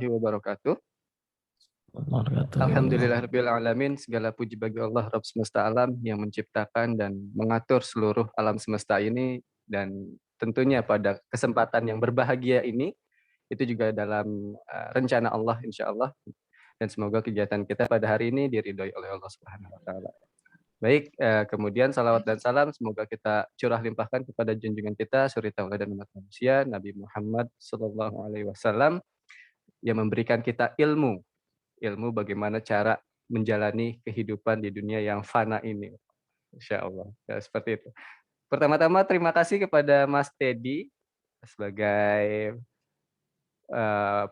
wabarakatuh. Wabarakatuh. Alhamdulillahirabbil alamin, segala puji bagi Allah Rabb semesta alam yang menciptakan dan mengatur seluruh alam semesta ini, dan tentunya pada kesempatan yang berbahagia ini itu juga dalam rencana Allah insyaallah, dan semoga kegiatan kita pada hari ini diridhoi oleh Allah Subhanahu wa taala. Baik, kemudian salawat dan salam semoga kita curah limpahkan kepada junjungan kita suri tauladan umat manusia Nabi Muhammad sallallahu alaihi wasallam yang memberikan kita ilmu bagaimana cara menjalani kehidupan di dunia yang fana ini. Insyaallah. Ya, seperti itu. Pertama-tama terima kasih kepada Mas Teddy sebagai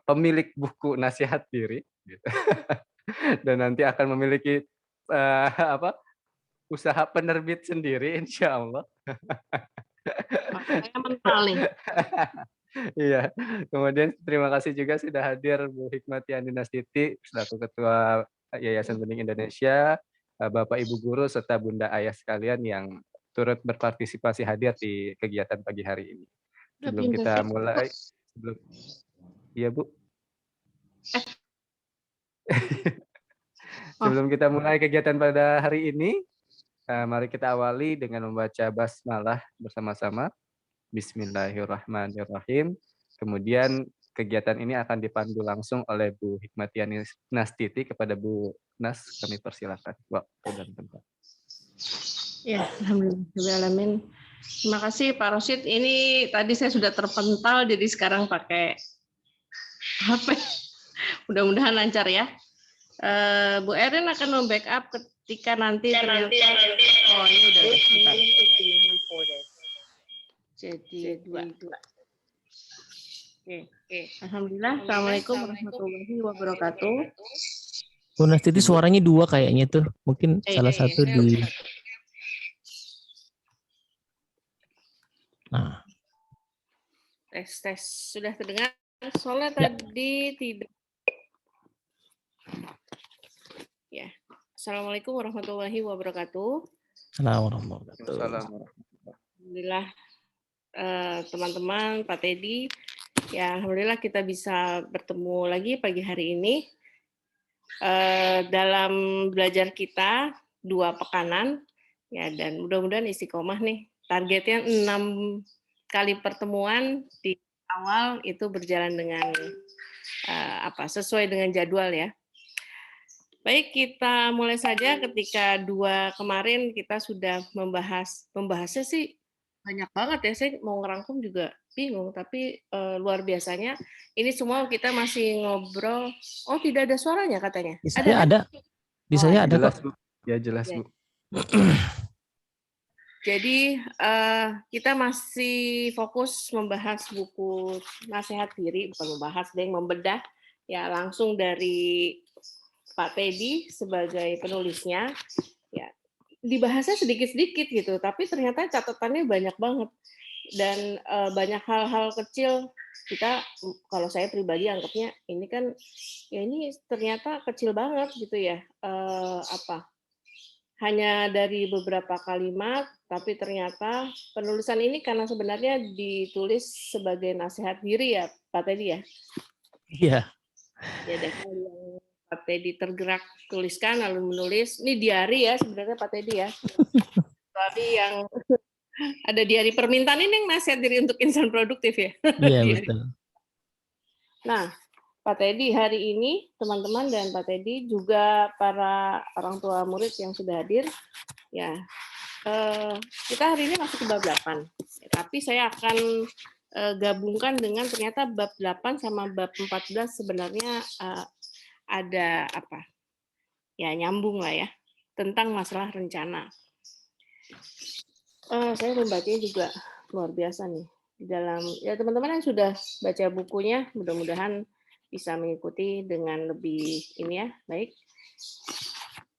pemilik buku Nasihat Diri gitu. Dan nanti akan memiliki usaha penerbit sendiri insyaallah. Makanya mental nih. Iya. Kemudian terima kasih juga sudah hadir Bu Hikmatiani Nastiti selaku Ketua Yayasan Bening Indonesia, Bapak Ibu guru serta Bunda Ayah sekalian yang turut berpartisipasi hadir di kegiatan pagi hari ini. Sebelum kita mulai, iya Bu. Sebelum kita mulai kegiatan pada hari ini, mari kita awali dengan membaca basmalah bersama-sama. Bismillahirrahmanirrahim. Kemudian kegiatan ini akan dipandu langsung oleh Bu Hikmatiani Nastiti. Kepada Bu Nas, kami persilakan waktu dan tempat. Ya, alhamdulillah. Terima kasih Pak Rosid. Ini tadi saya sudah terpental, jadi sekarang pakai HP. Mudah-mudahan lancar ya. Bu Erin akan membackup ketika nanti ternyata. Oh, ini udah sebentar. Jadi dua. Oke. Alhamdulillah. Assalamualaikum warahmatullahi wabarakatuh. Bu Nastiti suaranya dua kayaknya tuh. Mungkin salah satu di. Nah. Tes. Sudah terdengar? Soalnya tadi tidak. Ya. Assalamualaikum warahmatullahi wabarakatuh. Assalamualaikum. Alhamdulillah. Teman-teman, Pak Teddy, ya alhamdulillah kita bisa bertemu lagi pagi hari ini dalam belajar kita 2 pekanan ya, dan mudah-mudahan istiqomah nih. Targetnya 6 kali pertemuan di awal itu berjalan dengan sesuai dengan jadwal ya. Baik, kita mulai saja. Ketika 2 kemarin kita sudah membahasnya sih banyak banget ya, saya mau ngerangkum juga bingung, tapi luar biasanya ini semua kita masih ngobrol. Oh, tidak ada suaranya katanya. Di saya ada. Di saya ada jelas, kok. Bu. Ya jelas, Bu. Jadi kita masih fokus membahas buku Nasihat Diri, bukan membahas, membedah ya langsung dari Pak Teddy sebagai penulisnya. Ya, dibahasnya sedikit-sedikit gitu, tapi ternyata catatannya banyak banget dan banyak hal-hal kecil. Kita, kalau saya pribadi anggapnya ini kan ya ini ternyata kecil banget gitu ya, hanya dari beberapa kalimat, tapi ternyata penulisan ini karena sebenarnya ditulis sebagai nasihat diri ya Pak Teddy ya. Iya. Ya dari yang Pak Teddy tergerak tuliskan lalu menulis. Ini diari ya sebenarnya Pak Teddy ya. Tadi yang ada diari permintaan ini yang nasihat diri untuk insan produktif ya. Iya betul. Nah, Pak Teddy hari ini teman-teman dan Pak Teddy juga para orang tua murid yang sudah hadir ya. Kita hari ini masuk ke bab 8. Tapi saya akan gabungkan dengan ternyata bab 8 sama bab 14 sebenarnya ada apa? Ya nyambung lah ya, tentang masalah rencana. Saya membacanya juga luar biasa nih. Di dalam ya teman-teman yang sudah baca bukunya mudah-mudahan bisa mengikuti dengan lebih ini ya, baik.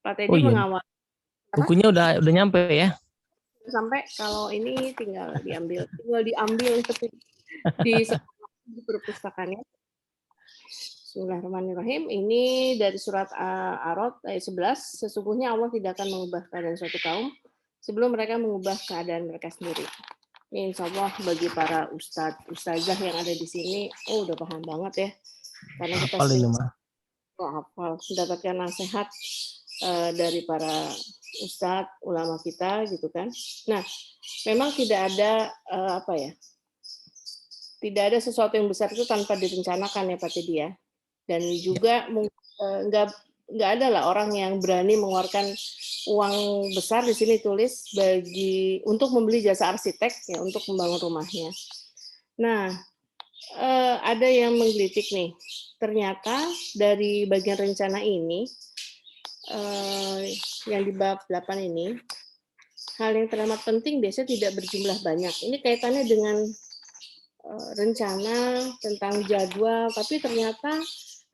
Pak Teddy mengawal. Bukunya udah nyampe ya? Sampai kalau ini tinggal diambil di perpustakaannya. Bismillahirrahmanirrahim. Ini dari surat Ar-Ra'd ayat 11. Sesungguhnya Allah tidak akan mengubah keadaan suatu kaum sebelum mereka mengubah keadaan mereka sendiri. Ini insya Allah bagi para ustazah yang ada di sini, udah paham banget ya. Karena kita Hafal ini mah. hafal, mendapatkan nasihat dari para ustadz, ulama kita gitu kan. Nah, memang tidak ada tidak ada sesuatu yang besar itu tanpa direncanakan ya Pak Teddy ya. Dan juga nggak ada lah orang yang berani mengeluarkan uang besar, di sini tulis untuk membeli jasa arsitek ya untuk membangun rumahnya. Nah, ada yang menggelitik nih. Ternyata dari bagian rencana ini yang di bab 8 ini, hal yang teramat penting biasanya tidak berjumlah banyak. Ini kaitannya dengan rencana tentang jadwal, tapi ternyata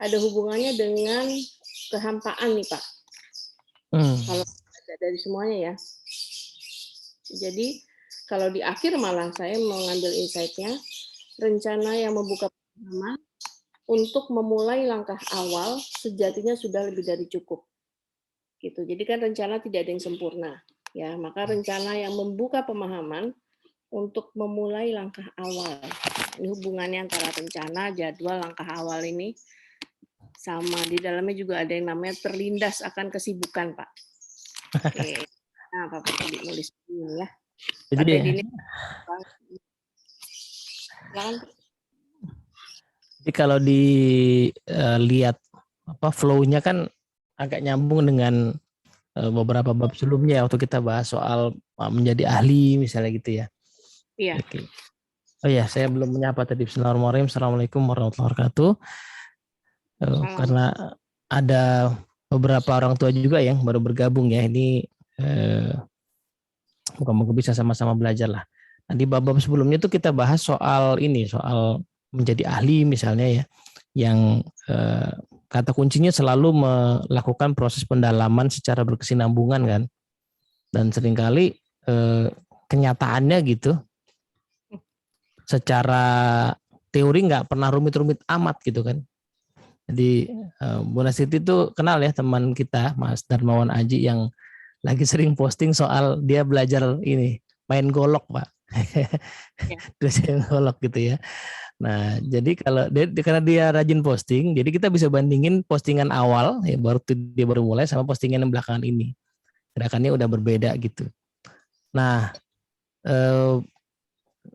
ada hubungannya dengan kehampaan nih Pak. Kalau dari semuanya ya. Jadi kalau di akhir malah saya mengambil insight-nya, rencana yang membuka pemahaman untuk memulai langkah awal sejatinya sudah lebih dari cukup. Gitu. Jadi kan rencana tidak ada yang sempurna, ya. Maka rencana yang membuka pemahaman untuk memulai langkah awal. Ini hubungannya antara rencana, jadwal, langkah awal ini sama di dalamnya juga ada yang namanya terlindas akan kesibukan, Pak. Oke. Nah, Pak Teddy nulis ini ya. Jadi ini. Jadi kalau dilihat flow-nya kan agak nyambung dengan beberapa bab sebelumnya waktu kita bahas soal menjadi ahli misalnya gitu ya. Iya. Oke. Oh ya, saya belum menyapa tadi. Bismillahirrahmanirrahim. Assalamualaikum warahmatullahi wabarakatuh. Karena ada beberapa orang tua juga yang baru bergabung ya. Ini moga-moga bisa sama-sama belajar lah. Nah, di bab-bab sebelumnya tuh kita bahas soal ini, soal menjadi ahli misalnya ya, yang kata kuncinya selalu melakukan proses pendalaman secara berkesinambungan kan, dan seringkali kenyataannya gitu, secara teori nggak pernah rumit-rumit amat gitu kan. Jadi Bu Nasiti itu kenal ya teman kita Mas Darmawan Aji yang lagi sering posting soal dia belajar ini main golok Pak, main golok gitu ya. Nah, jadi karena dia rajin posting, jadi kita bisa bandingin postingan awal ya dia baru mulai sama postingan yang belakangan ini. Gerakannya udah berbeda gitu. Nah,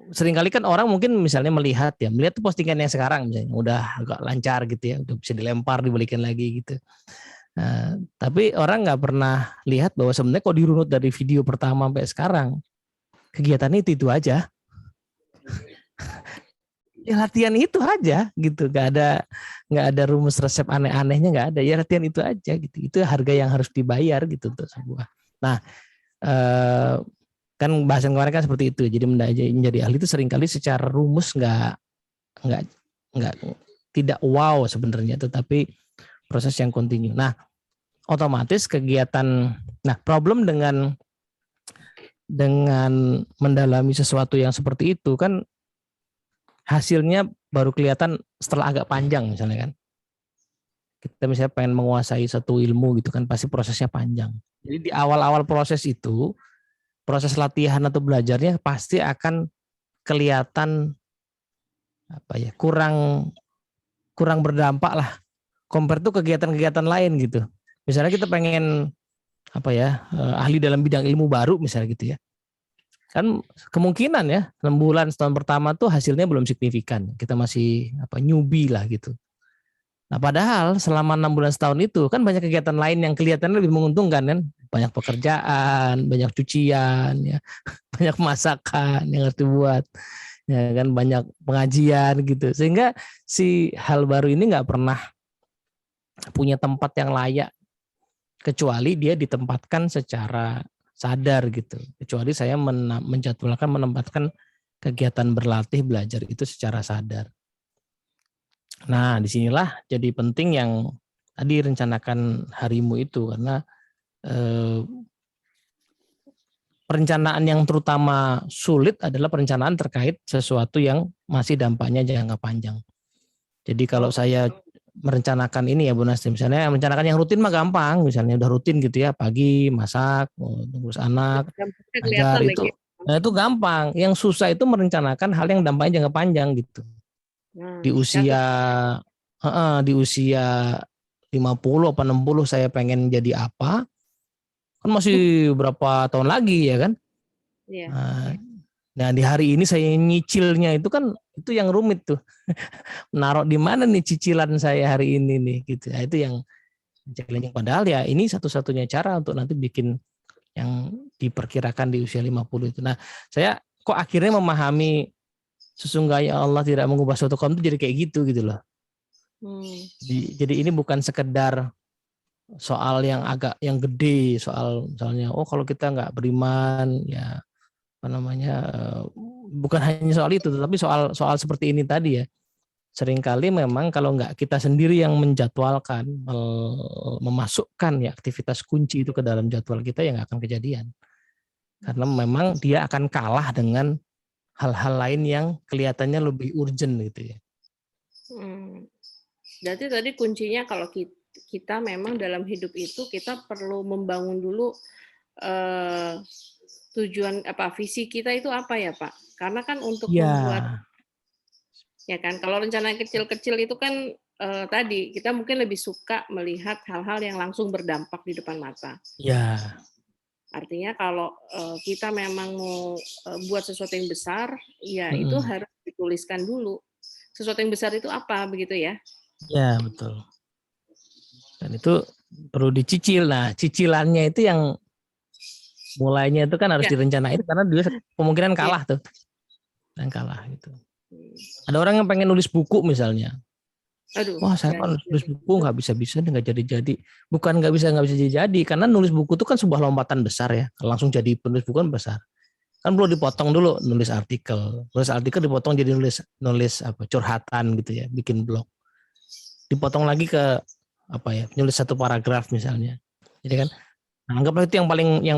seringkali kan orang mungkin misalnya melihat tuh postingan yang sekarang misalnya udah agak lancar gitu ya, udah bisa dilempar, dibalikin lagi gitu. Nah, tapi orang nggak pernah lihat bahwa sebenarnya kok dirunut dari video pertama sampai sekarang kegiatannya itu aja. Ya latihan itu aja gitu, nggak ada rumus resep aneh-anehnya, nggak ada, ya latihan itu aja gitu. Itu harga yang harus dibayar gitu untuk sebuah. Nah, kan bahasan kemarin kan seperti itu. Jadi menjadi ahli itu seringkali secara rumus tidak wow sebenarnya, tetapi proses yang kontinu. Nah, otomatis problem dengan mendalami sesuatu yang seperti itu kan hasilnya baru kelihatan setelah agak panjang misalnya kan. Kita misalnya pengen menguasai satu ilmu gitu kan, pasti prosesnya panjang. Jadi di awal-awal proses itu, proses latihan atau belajarnya pasti akan kelihatan kurang berdampak lah compare tuh kegiatan-kegiatan lain gitu. Misalnya kita pengen ahli dalam bidang ilmu baru misalnya gitu ya. Kan kemungkinan ya 6 bulan setahun pertama tuh hasilnya belum signifikan. Kita masih newbie lah gitu. Nah, padahal selama 6 bulan setahun itu kan banyak kegiatan lain yang kelihatannya lebih menguntungkan kan. Banyak pekerjaan, banyak cucian, ya, banyak masakan yang harus dibuat, ya kan, banyak pengajian gitu. Sehingga si hal baru ini nggak pernah punya tempat yang layak kecuali dia ditempatkan secara sadar gitu. Kecuali saya menempatkan kegiatan berlatih belajar itu secara sadar. Nah, disinilah jadi penting yang tadi rencanakan harimu itu, karena perencanaan yang terutama sulit adalah perencanaan terkait sesuatu yang masih dampaknya jangka panjang. Jadi kalau saya merencanakan ini ya Bu Nasti, misalnya merencanakan yang rutin mah gampang, misalnya udah rutin gitu ya, pagi masak, ngurus anak, ajar itu, nah itu gampang. Yang susah itu merencanakan hal yang dampaknya jangka panjang gitu. Di usia di usia 50 apa 60 saya pengen jadi apa, kan masih berapa tahun lagi ya kan. Iya. Nah di hari ini saya nyicilnya itu kan itu yang rumit tuh. Naruh di mana nih cicilan saya hari ini nih gitu. Nah, itu yang challenging, padahal ya ini satu-satunya cara untuk nanti bikin yang diperkirakan di usia 50 itu. Nah, saya kok akhirnya memahami sesungguhnya Allah tidak mengubah suatu kaum itu jadi kayak gitu loh. Jadi ini bukan sekedar soal yang yang gede, soal misalnya kalau kita nggak beriman ya apa namanya, bukan hanya soal itu, tetapi soal seperti ini tadi ya. Seringkali memang kalau nggak kita sendiri yang menjadwalkan, memasukkan ya aktivitas kunci itu ke dalam jadwal kita, ya nggak akan kejadian. Karena memang dia akan kalah dengan hal-hal lain yang kelihatannya lebih urgent gitu ya. Berarti tadi kuncinya kalau kita memang dalam hidup itu kita perlu membangun dulu tujuan visi kita itu apa ya Pak? Karena kan untuk membuat ya kan, kalau rencana kecil-kecil itu kan tadi kita mungkin lebih suka melihat hal-hal yang langsung berdampak di depan mata. Ya. Artinya kalau kita memang mau buat sesuatu yang besar, ya itu harus dituliskan dulu. Sesuatu yang besar itu apa, begitu ya? Ya, betul. Dan itu perlu dicicil. Nah, cicilannya itu yang mulainya itu kan harus direncanain, karena dia kemungkinan kalah tuh. Dan kalah gitu. Ada orang yang pengen nulis buku misalnya. Wah, saya kan nulis buku nggak bisa-bisa, nggak jadi-jadi. Bukan nggak bisa jadi, karena nulis buku itu kan sebuah lompatan besar ya. Langsung jadi penulis buku kan besar. Kan perlu dipotong dulu, nulis artikel dipotong jadi nulis curhatan gitu ya, bikin blog. Dipotong lagi ke nulis satu paragraf misalnya. Jadi kan anggaplah itu yang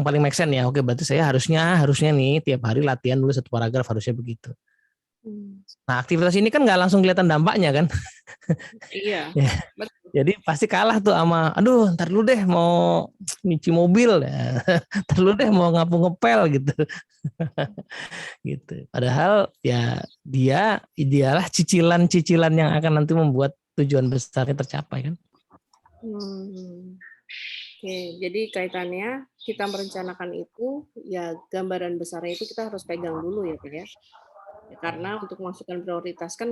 paling make sense ya. Oke, berarti saya harusnya nih tiap hari latihan nulis satu paragraf, harusnya begitu. Nah, aktivitas ini kan nggak langsung kelihatan dampaknya kan. Iya. Ya. Jadi pasti kalah tuh sama, aduh ntar dulu deh mau nyuci mobil, ntar dulu deh mau ngepel gitu. Gitu. Padahal ya dia idealah cicilan-cicilan yang akan nanti membuat tujuan besarnya tercapai kan. Oke, jadi kaitannya kita merencanakan itu, ya gambaran besarnya itu kita harus pegang dulu ya Pak ya. Karena untuk masukkan prioritas kan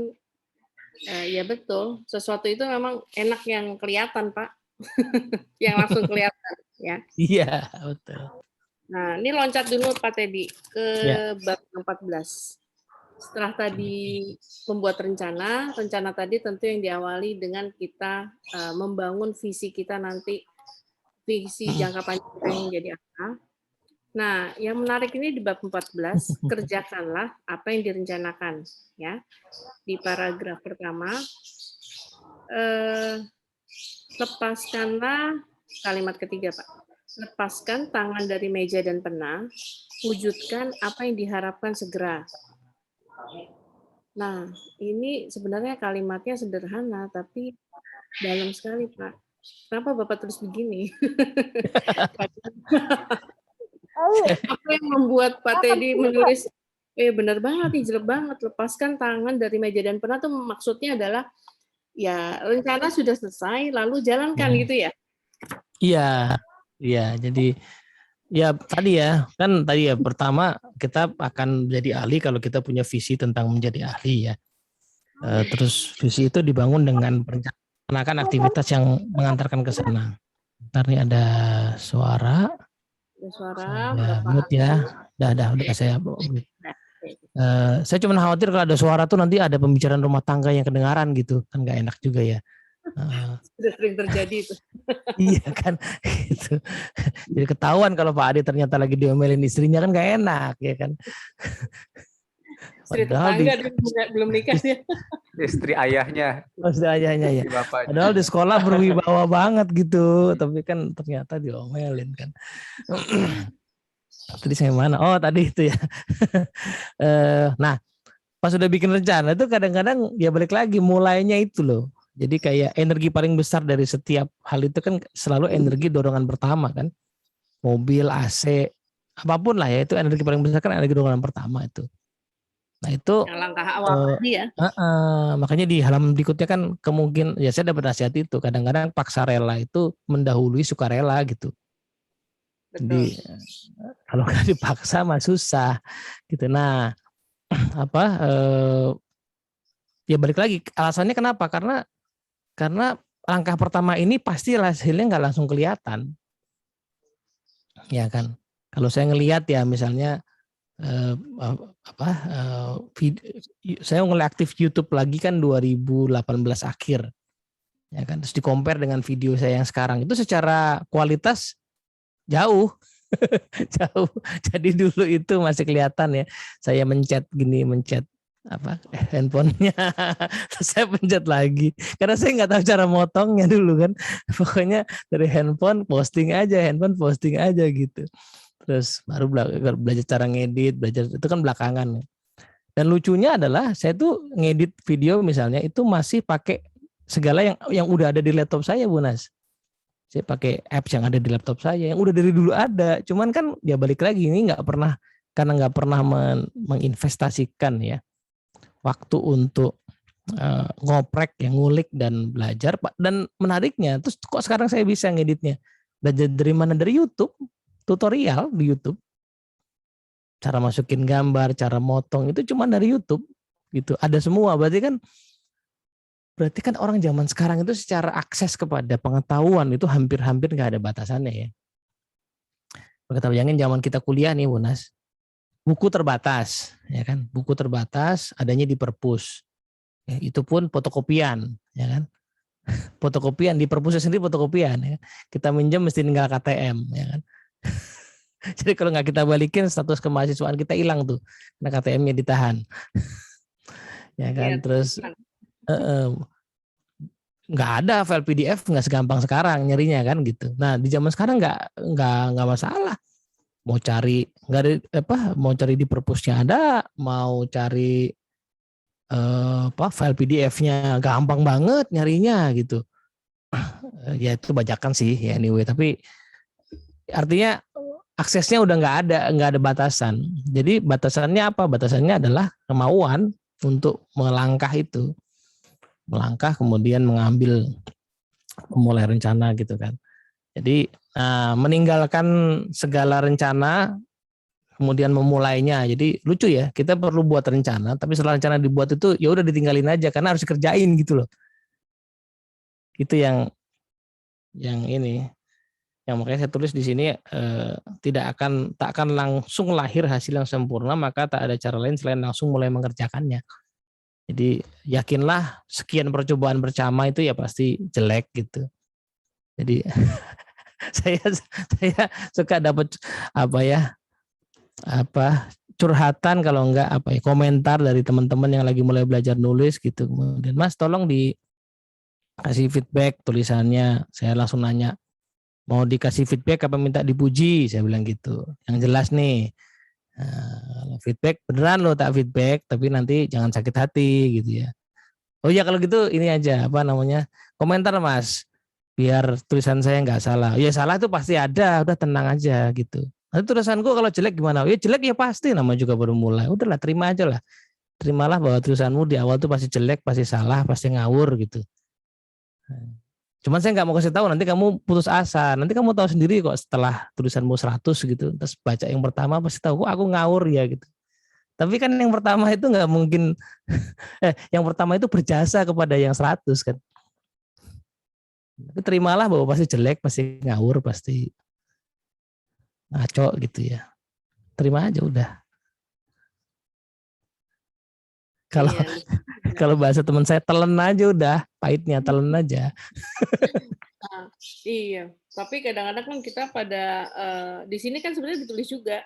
ya betul, sesuatu itu memang enak yang kelihatan Pak, yang langsung kelihatan ya. Iya betul. Nah ini loncat dulu Pak Teddy ke bab 14. Setelah tadi membuat rencana tadi tentu yang diawali dengan kita membangun visi kita nanti, visi jangka panjang yang jadi apa. Nah, yang menarik ini di bab 14, kerjakanlah apa yang direncanakan. Ya, di paragraf pertama, lepaskanlah kalimat ketiga, Pak. Lepaskan tangan dari meja dan pena, wujudkan apa yang diharapkan segera. Nah, ini sebenarnya kalimatnya sederhana, tapi dalam sekali, Pak. Kenapa Bapak tulis begini? Apa yang membuat Pak Teddy menulis, benar banget nih, jelek banget, lepaskan tangan dari meja dan pena tuh maksudnya adalah, ya rencana sudah selesai, lalu jalankan gitu ya? Iya, jadi ya tadi ya pertama kita akan menjadi ahli kalau kita punya visi tentang menjadi ahli ya. Terus visi itu dibangun dengan merencanakan aktivitas yang mengantarkan ke sana. Ntar nih ada suara. Mute ya. Udah saya mute. Saya cuma khawatir kalau ada suara tuh nanti ada pembicaraan rumah tangga yang kedengaran gitu, kan nggak enak juga ya. Sudah sering terjadi itu. Iya kan, gitu. Jadi ketahuan kalau Pak Ade ternyata lagi diomelin istrinya, kan nggak enak ya kan. Istri tetangga belum nikah ya. Istri ayahnya. Istri ayahnya ya. Padahal di sekolah berwibawa banget gitu, tapi kan ternyata diomelin kan. Tadi saya mana? Oh tadi itu ya. Nah pas sudah bikin rencana itu kadang-kadang ya balik lagi mulainya itu loh. Jadi kayak energi paling besar dari setiap hal itu kan selalu energi dorongan pertama kan. Mobil, AC, apapun lah ya, itu energi paling besar kan energi dorongan pertama itu. Nah itu Yang langkah awal tadi ya. makanya di halaman berikutnya kan kemungkinan ya saya dapat nasihat itu kadang-kadang paksa rela itu mendahului sukarela gitu. Betul. Jadi kalau nggak dipaksa mah susah gitu. Nah apa ya balik lagi alasannya kenapa? Karena langkah pertama ini pasti hasilnya nggak langsung kelihatan, ya kan? Kalau saya ngelihat ya misalnya saya mulai aktif YouTube lagi kan 2018 akhir, ya kan? Terus di-compare dengan video saya yang sekarang itu secara kualitas jauh, jauh. Jadi dulu itu masih kelihatan ya, saya mencet handphonenya, terus saya pencet lagi karena saya nggak tahu cara motongnya dulu kan, pokoknya dari handphone posting aja gitu, terus baru belajar cara ngedit, belajar itu kan belakangan. Dan lucunya adalah saya tuh ngedit video misalnya itu masih pakai segala yang udah ada di laptop saya, Bu Nas. Saya pakai apps yang ada di laptop saya yang udah dari dulu ada, cuman kan ya balik lagi ini karena nggak pernah menginvestasikan ya waktu untuk ngoprek, yang ngulik dan belajar. Dan menariknya, terus kok sekarang saya bisa ngeditnya? Belajar dari mana? Dari YouTube, tutorial di YouTube. Cara masukin gambar, cara motong itu cuma dari YouTube gitu. Ada semua. Berarti kan orang zaman sekarang itu secara akses kepada pengetahuan itu hampir-hampir nggak ada batasannya ya. Kita bayangin zaman kita kuliah nih, Bu Nas. Buku terbatas, ya kan? Buku terbatas, adanya di perpus. Ya, itu pun fotokopian, ya kan? Fotokopian di perpusnya sendiri fotokopian. Ya. Kita minjem mesti tinggal KTM, ya kan? Jadi kalau nggak kita balikin status kemahasiswaan kita hilang tuh, karena KTM-nya ditahan, ya kan? Ya, Terus nggak ada file PDF, nggak segampang sekarang nyarinya kan gitu. Nah di zaman sekarang nggak masalah. Mau cari mau cari di perpusnya ada, mau cari file PDF-nya gampang banget nyarinya gitu. Ya itu bajakan sih ya anyway, tapi artinya aksesnya udah nggak ada batasan. Jadi batasannya apa? Batasannya adalah kemauan untuk melangkah itu, melangkah kemudian memulai rencana gitu kan. Jadi meninggalkan segala rencana kemudian memulainya. Jadi lucu ya, kita perlu buat rencana, tapi setelah rencana dibuat itu ya udah ditinggalin aja karena harus dikerjain gitu loh. Itu yang ini, yang makanya saya tulis di sini tak akan langsung lahir hasil yang sempurna, maka tak ada cara lain selain langsung mulai mengerjakannya. Jadi yakinlah sekian percobaan bersama itu ya pasti jelek gitu. Jadi saya suka dapat curhatan kalau enggak komentar dari teman-teman yang lagi mulai belajar nulis gitu. Kemudian Mas tolong dikasih feedback tulisannya. Saya langsung nanya, mau dikasih feedback apa minta dipuji? Saya bilang gitu. Yang jelas nih, feedback beneran lo tak feedback, tapi nanti jangan sakit hati gitu ya. Oh ya kalau gitu ini aja komentar Mas, biar tulisan saya nggak salah. Ya salah itu pasti ada, udah tenang aja gitu. Nanti tulisanku kalau jelek gimana? Ya jelek ya pasti, nama juga baru mulai. Udahlah terima aja lah. Terimalah bahwa tulisanmu di awal tuh pasti jelek, pasti salah, pasti ngawur gitu. Cuman saya nggak mau kasih tahu, nanti kamu putus asa. Nanti kamu tahu sendiri kok setelah tulisanmu 100 gitu. Terus baca yang pertama pasti tahu, kok aku ngawur ya gitu. Tapi kan yang pertama itu nggak mungkin, yang pertama itu berjasa kepada yang 100 kan. Tapi terimalah bahwa pasti jelek, pasti ngawur, pasti ngaco gitu ya. Terima aja udah. Kalau bahasa teman saya telan aja udah, pahitnya telan aja. Iya, tapi kadang-kadang kan kita pada di sini kan sebenarnya ditulis juga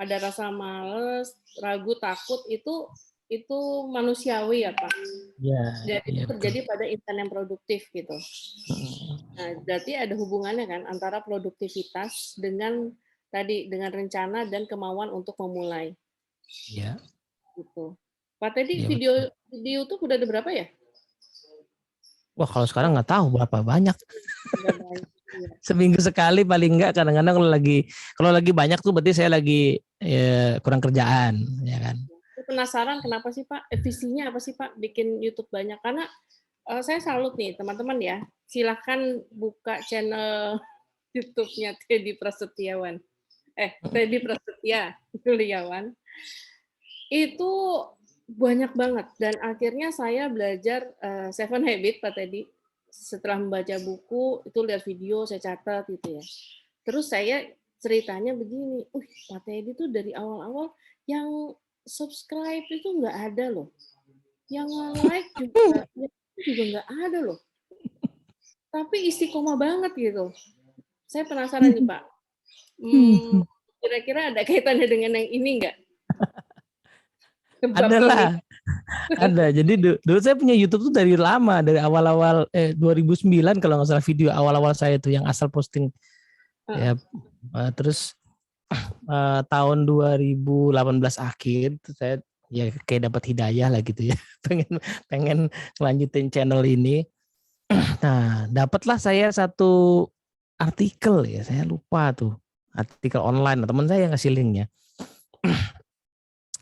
ada rasa males, ragu, takut itu manusiawi ya Pak. Ya, jadi itu terjadi pada insan yang produktif gitu. Nah, berarti ada hubungannya kan antara produktivitas dengan rencana dan kemauan untuk memulai. Iya. Gitu. Pak Teddy, ya, video di YouTube udah ada berapa ya? Wah, kalau sekarang nggak tahu berapa banyak. Seminggu sekali paling enggak, kadang-kadang kalau lagi banyak tuh berarti saya lagi kurang kerjaan, ya kan. penasaran kenapa sih Pak, visinya apa sih Pak bikin YouTube banyak? Karena saya salut nih teman-teman ya, silahkan buka channel YouTube-nya Teddy Prasetyawan. Teddy Prasetya Yuliawan. Itu banyak banget dan akhirnya saya belajar Seven Habits Pak Teddy. Setelah membaca buku, itu lihat video, saya catat gitu ya. Terus saya ceritanya begini, Pak Teddy tuh dari awal-awal yang subscribe itu nggak ada loh. Yang like juga nggak ada loh. Tapi istiqomah banget gitu. Saya penasaran nih Pak. Kira-kira ada kaitannya dengan yang ini nggak? Ada lah. Ada. Jadi dulu saya punya YouTube tuh dari lama, dari awal-awal 2009 kalau nggak salah, video awal-awal saya tuh yang asal posting. Ya, terus tahun 2018 akhir saya ya kayak dapat hidayah lah gitu ya. pengen lanjutin channel ini. Nah, dapatlah saya satu artikel ya, saya lupa tuh. Artikel online, teman saya yang ngasih linknya.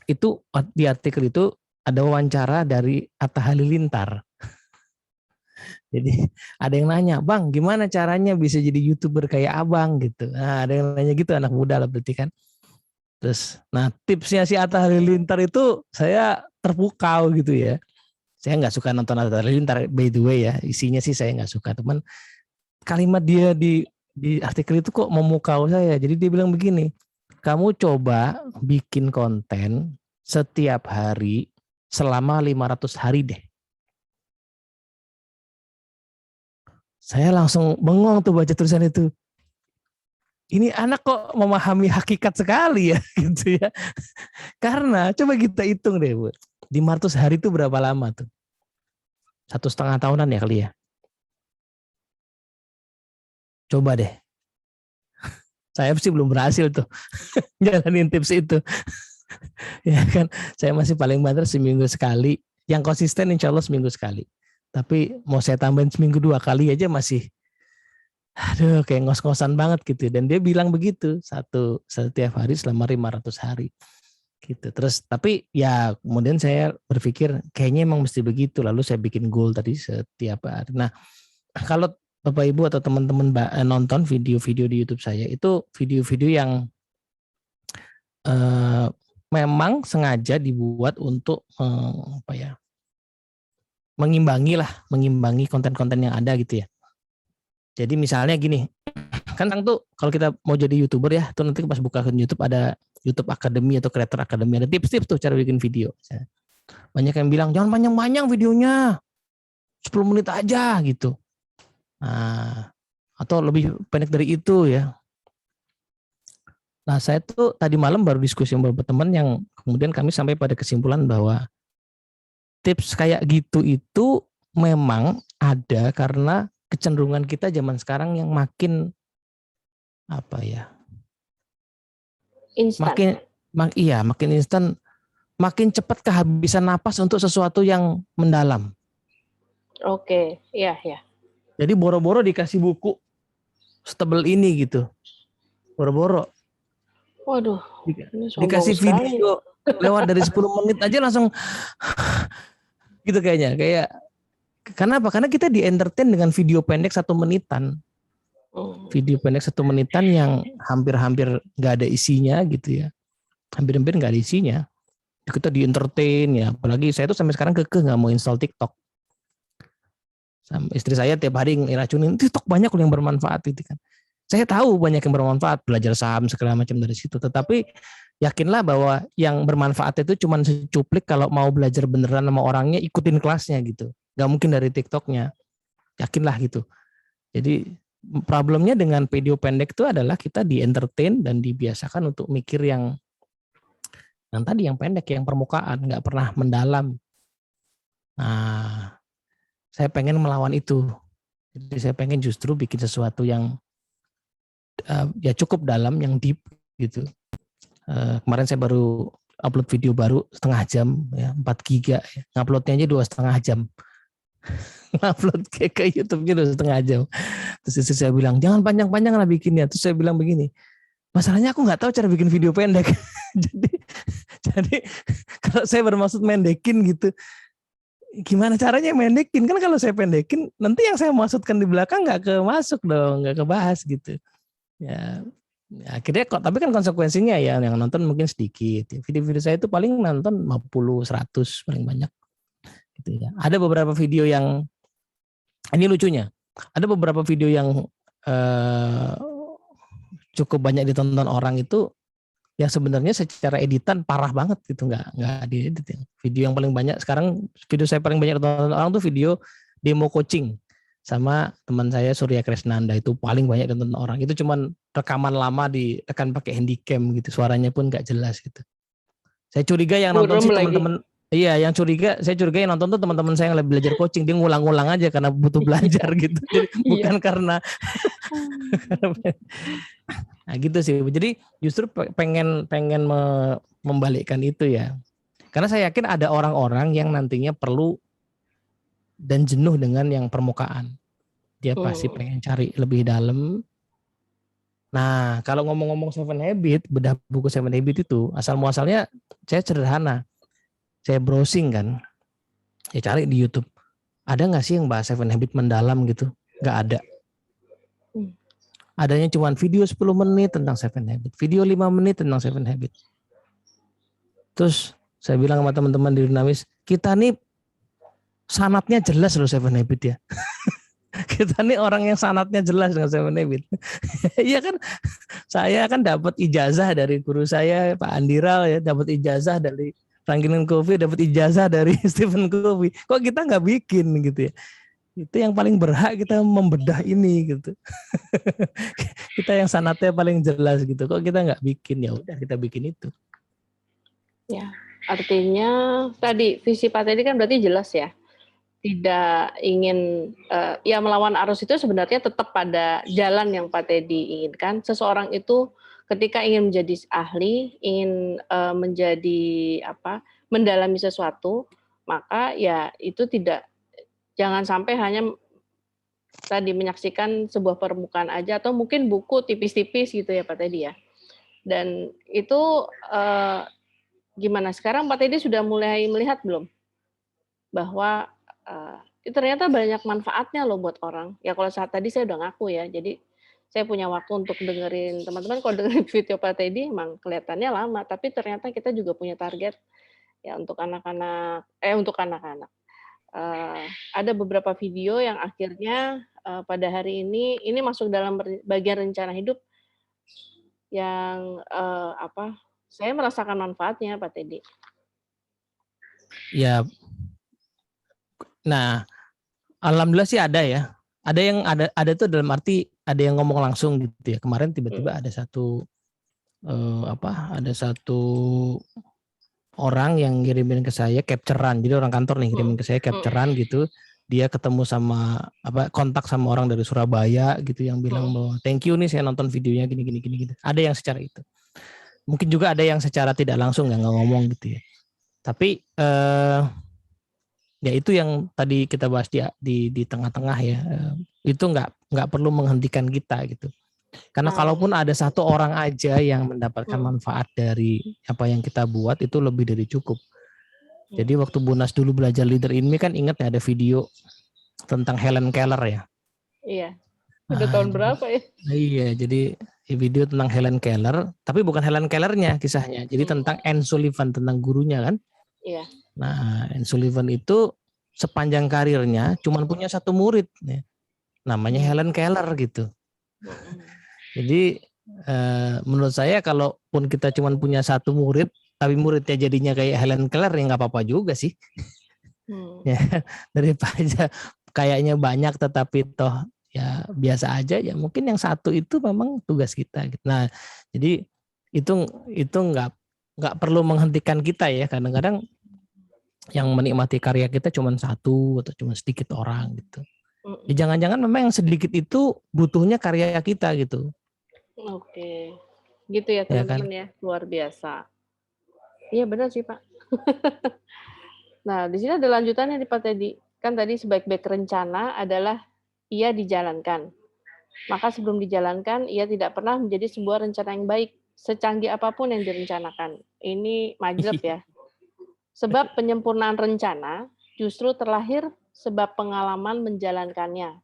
Itu di artikel itu ada wawancara dari Atta Halilintar. Jadi ada yang nanya, Bang, gimana caranya bisa jadi YouTuber kayak Abang gitu. Nah, ada yang nanya gitu, anak muda lah berarti kan. Terus, nah tipsnya si Atta Halilintar itu saya terpukau gitu ya. Saya nggak suka nonton Atta Halilintar, by the way ya. Isinya sih saya nggak suka, teman. Kalimat dia di artikel itu kok memukau saya. Jadi dia bilang begini, kamu coba bikin konten setiap hari selama 500 hari deh. Saya langsung bengong tuh baca tulisan itu. Ini anak kok memahami hakikat sekali ya gitu ya. Karena coba kita hitung deh Bu. 500 hari itu berapa lama tuh? 1,5 tahunan ya kali ya. Coba deh. Saya sih belum berhasil tuh jalanin tips itu. Ya kan, saya masih paling banter seminggu sekali. Yang konsisten insya Allah seminggu sekali. Tapi mau saya tambahin seminggu 2 kali aja masih, aduh kayak ngos-ngosan banget gitu. Dan dia bilang begitu, setiap hari selama 500 hari. Gitu. Terus tapi ya kemudian saya berpikir kayaknya emang mesti begitu. Lalu saya bikin goal tadi setiap hari. Nah kalau Bapak Ibu atau teman-teman nonton video-video di YouTube saya, itu video-video yang memang sengaja dibuat untuk mengimbangi konten-konten yang ada gitu ya. Jadi misalnya gini, kan tuh kalau kita mau jadi YouTuber ya, tuh nanti pas buka YouTube ada YouTube Academy atau Creator Academy, ada tips-tips tuh cara bikin video. Banyak yang bilang jangan panjang-panjang videonya, 10 menit aja gitu. Nah, atau lebih pendek dari itu ya. Nah, saya tuh tadi malam baru diskusi sama beberapa teman yang kemudian kami sampai pada kesimpulan bahwa tips kayak gitu itu memang ada karena kecenderungan kita zaman sekarang yang makin Instan. Makin instan, makin cepat kehabisan napas untuk sesuatu yang mendalam. Oke, iya. Jadi boro-boro dikasih buku setebel ini gitu. Boro-boro. Waduh, dikasih video lewat dari 10 menit aja langsung gitu kayaknya. Kenapa? Karena kita di entertain dengan video pendek 1 menitan. Video pendek 1 menitan yang hampir-hampir nggak ada isinya gitu ya. Hampir-hampir nggak ada isinya. Kita di entertain ya. Apalagi saya tuh sampai sekarang kekeh nggak mau install TikTok. Sama istri saya tiap hari ngiracunin TikTok banyak yang bermanfaat gitu kan. Saya tahu banyak yang bermanfaat, belajar saham segala macam dari situ. Tetapi yakinlah bahwa yang bermanfaat itu cuma secuplik. Kalau mau belajar beneran sama orangnya, ikutin kelasnya gitu. Gak mungkin dari TikToknya. Yakinlah gitu. Jadi problemnya dengan video pendek itu adalah kita di entertain dan dibiasakan untuk mikir yang tadi yang pendek, yang permukaan, nggak pernah mendalam. Nah, saya pengen melawan itu. Jadi saya pengen justru bikin sesuatu yang ya cukup dalam, yang deep gitu. Kemarin saya baru upload video baru setengah jam, ya 4 giga. Ya. Nguploadnya aja 2,5 jam. Ngupload ke YouTube-nya 2,5 jam. Terus saya bilang jangan panjang-panjang lah bikinnya. Terus saya bilang begini, masalahnya aku nggak tahu cara bikin video pendek. Jadi kalau saya bermaksud mendekin gitu, gimana caranya mendekin? Kan kalau saya pendekin, nanti yang saya maksudkan di belakang nggak kemasuk dong, nggak kebahas gitu. Ya, akhirnya kok, tapi kan konsekuensinya ya yang nonton mungkin sedikit. Video-video saya itu paling nonton 50, 100 paling banyak. Gitu ya. Ada beberapa video yang ini lucunya. Ada beberapa video yang cukup banyak ditonton orang itu yang sebenarnya secara editan parah banget gitu, nggak diedit ya. Video yang paling banyak sekarang, video saya paling banyak ditonton orang tuh video demo coaching sama teman saya Surya Kresnanda, itu paling banyak ditonton orang. Itu cuman rekaman lama direkam pakai handycam gitu, suaranya pun nggak jelas gitu. Saya curiga yang nonton sih teman-teman. Iya, saya curiga yang nonton tuh teman-teman saya yang lagi belajar coaching, dia ngulang-ngulang aja karena butuh belajar gitu. Jadi, bukan karena nah gitu sih. Jadi justru pengen membalikkan itu ya. Karena saya yakin ada orang-orang yang nantinya perlu dan jenuh dengan yang permukaan. Dia pasti pengen cari lebih dalam. Nah, kalau ngomong-ngomong Seven Habit, bedah buku Seven Habit itu asal muasalnya saya sederhana. Saya browsing kan, saya cari di YouTube. Ada nggak sih yang bahas Seven Habit mendalam gitu? Nggak ada. Adanya cuma video 10 menit tentang Seven Habit, video 5 menit tentang Seven Habit. Terus saya bilang sama teman-teman di Dinamis, kita nih sanatnya jelas loh Seven Habit ya. Kita nih orang yang sanatnya jelas dengan Seven Habit. Iya kan, saya kan dapat ijazah dari guru saya Pak Andiral ya, dapat ijazah dari Franklin Covey, dapat ijazah dari Stephen Covey. Kok kita nggak bikin gitu ya? Itu yang paling berhak kita membedah ini gitu. Kita yang sanatnya paling jelas gitu. Kok kita nggak bikin? Ya udah kita bikin itu. Ya, artinya tadi visi Pak Teddy kan berarti jelas ya. Tidak ingin ya melawan arus itu sebenarnya tetap pada jalan yang Pak Teddy inginkan. Seseorang itu ketika ingin menjadi ahli, ingin menjadi mendalami sesuatu, maka ya itu jangan sampai hanya tadi menyaksikan sebuah permukaan aja atau mungkin buku tipis-tipis gitu ya Pak Teddy ya. Dan itu gimana sekarang Pak Teddy sudah mulai melihat belum bahwa ternyata banyak manfaatnya loh buat orang. Ya kalau saat tadi saya udah ngaku ya, jadi saya punya waktu untuk dengerin teman-teman. Kalau dengerin video Pak Teddy emang kelihatannya lama, tapi ternyata kita juga punya target ya untuk anak-anak. Ada beberapa video yang akhirnya pada hari ini masuk dalam bagian rencana hidup yang saya merasakan manfaatnya Pak Teddy. Ya, nah alhamdulillah sih ada ya. Ada yang ada tuh dalam arti ada yang ngomong langsung gitu ya. Kemarin tiba-tiba ada satu orang yang ngirimin ke saya capture-an. Jadi orang kantor nih ngirimin ke saya capture-an gitu. Dia ketemu sama kontak sama orang dari Surabaya gitu yang bilang bahwa thank you nih saya nonton videonya gini gitu. Ada yang secara itu. Mungkin juga ada yang secara tidak langsung nggak ngomong gitu ya. Tapi ya itu yang tadi kita bahas di tengah-tengah ya. Itu nggak perlu menghentikan kita gitu. Karena kalaupun ada satu orang aja yang mendapatkan manfaat dari apa yang kita buat itu lebih dari cukup. Jadi waktu Bunas dulu belajar Leader in Me kan ingat ya ada video tentang Helen Keller ya. Iya. Udah tahun berapa ya? Iya, jadi video tentang Helen Keller, tapi bukan Helen Kellernya kisahnya. Jadi tentang Anne Sullivan, tentang gurunya kan. Iya. Nah, Anne Sullivan itu sepanjang karirnya cuma punya satu murid ya. Namanya Helen Keller gitu. Jadi menurut saya kalaupun kita cuma punya satu murid, tapi muridnya jadinya kayak Helen Keller ya nggak apa-apa juga sih. Ya, daripada kayaknya banyak tetapi toh ya biasa aja ya mungkin yang satu itu memang tugas kita. Nah jadi itu nggak perlu menghentikan kita ya, kadang-kadang yang menikmati karya kita cuma satu atau cuma sedikit orang gitu. Ya, jangan-jangan memang yang sedikit itu butuhnya karya kita gitu. Oke, gitu ya teman-teman ya, luar biasa. Iya benar sih Pak. Nah di sini ada lanjutannya nih Pak Teddy. Kan tadi sebaik-baik rencana adalah ia dijalankan. Maka sebelum dijalankan ia tidak pernah menjadi sebuah rencana yang baik. secanggih apapun yang direncanakan. Ini majleb ya. Sebab penyempurnaan rencana justru terlahir sebab pengalaman menjalankannya.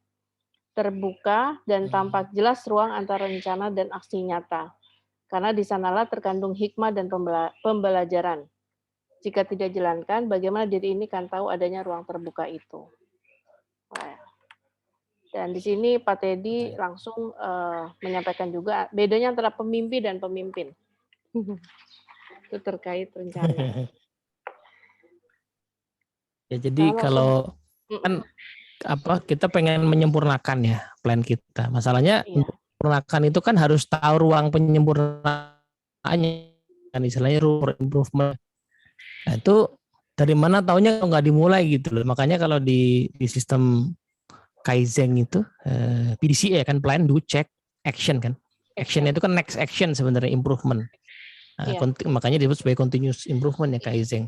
Terbuka dan tampak jelas ruang antara rencana dan aksi nyata. Karena di sanalah terkandung hikmah dan pembelajaran. Jika tidak dijalankan, bagaimana diri ini kan tahu adanya ruang terbuka itu. Dan di sini Pak Teddy langsung menyampaikan juga bedanya antara pemimpi dan pemimpin. Itu terkait rencana. Ya, jadi kalau kan kita pengen menyempurnakan ya plan kita. Masalahnya menyempurnakan itu kan harus tahu ruang penyempurnaannya, kan istilahnya room improvement. Nah, itu dari mana taunya kalau nggak dimulai gitu loh. Makanya kalau di sistem Kaizen itu PDCA kan plan, do, check, action kan. Action itu kan next action sebenarnya improvement. Nah, makanya disebut sebagai continuous improvement ya Kaizen.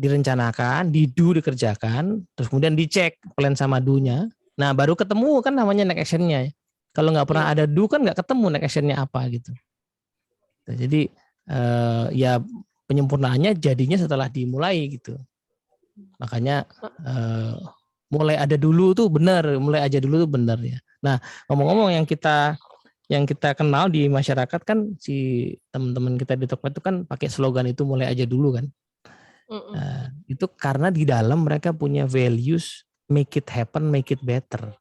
Direncanakan, di-do, dikerjakan, terus kemudian dicek plan sama do-nya. Nah, baru ketemu kan namanya next action-nya. Kalau nggak pernah ada do kan nggak ketemu next action-nya apa gitu. Jadi ya penyempurnaannya jadinya setelah dimulai gitu. Makanya mulai ada dulu tuh benar, mulai aja dulu tuh benar ya. Nah, ngomong-ngomong yang kita kenal di masyarakat kan si teman-teman kita di Tokped itu kan pakai slogan itu mulai aja dulu kan. Itu karena di dalam mereka punya values make it happen, make it better.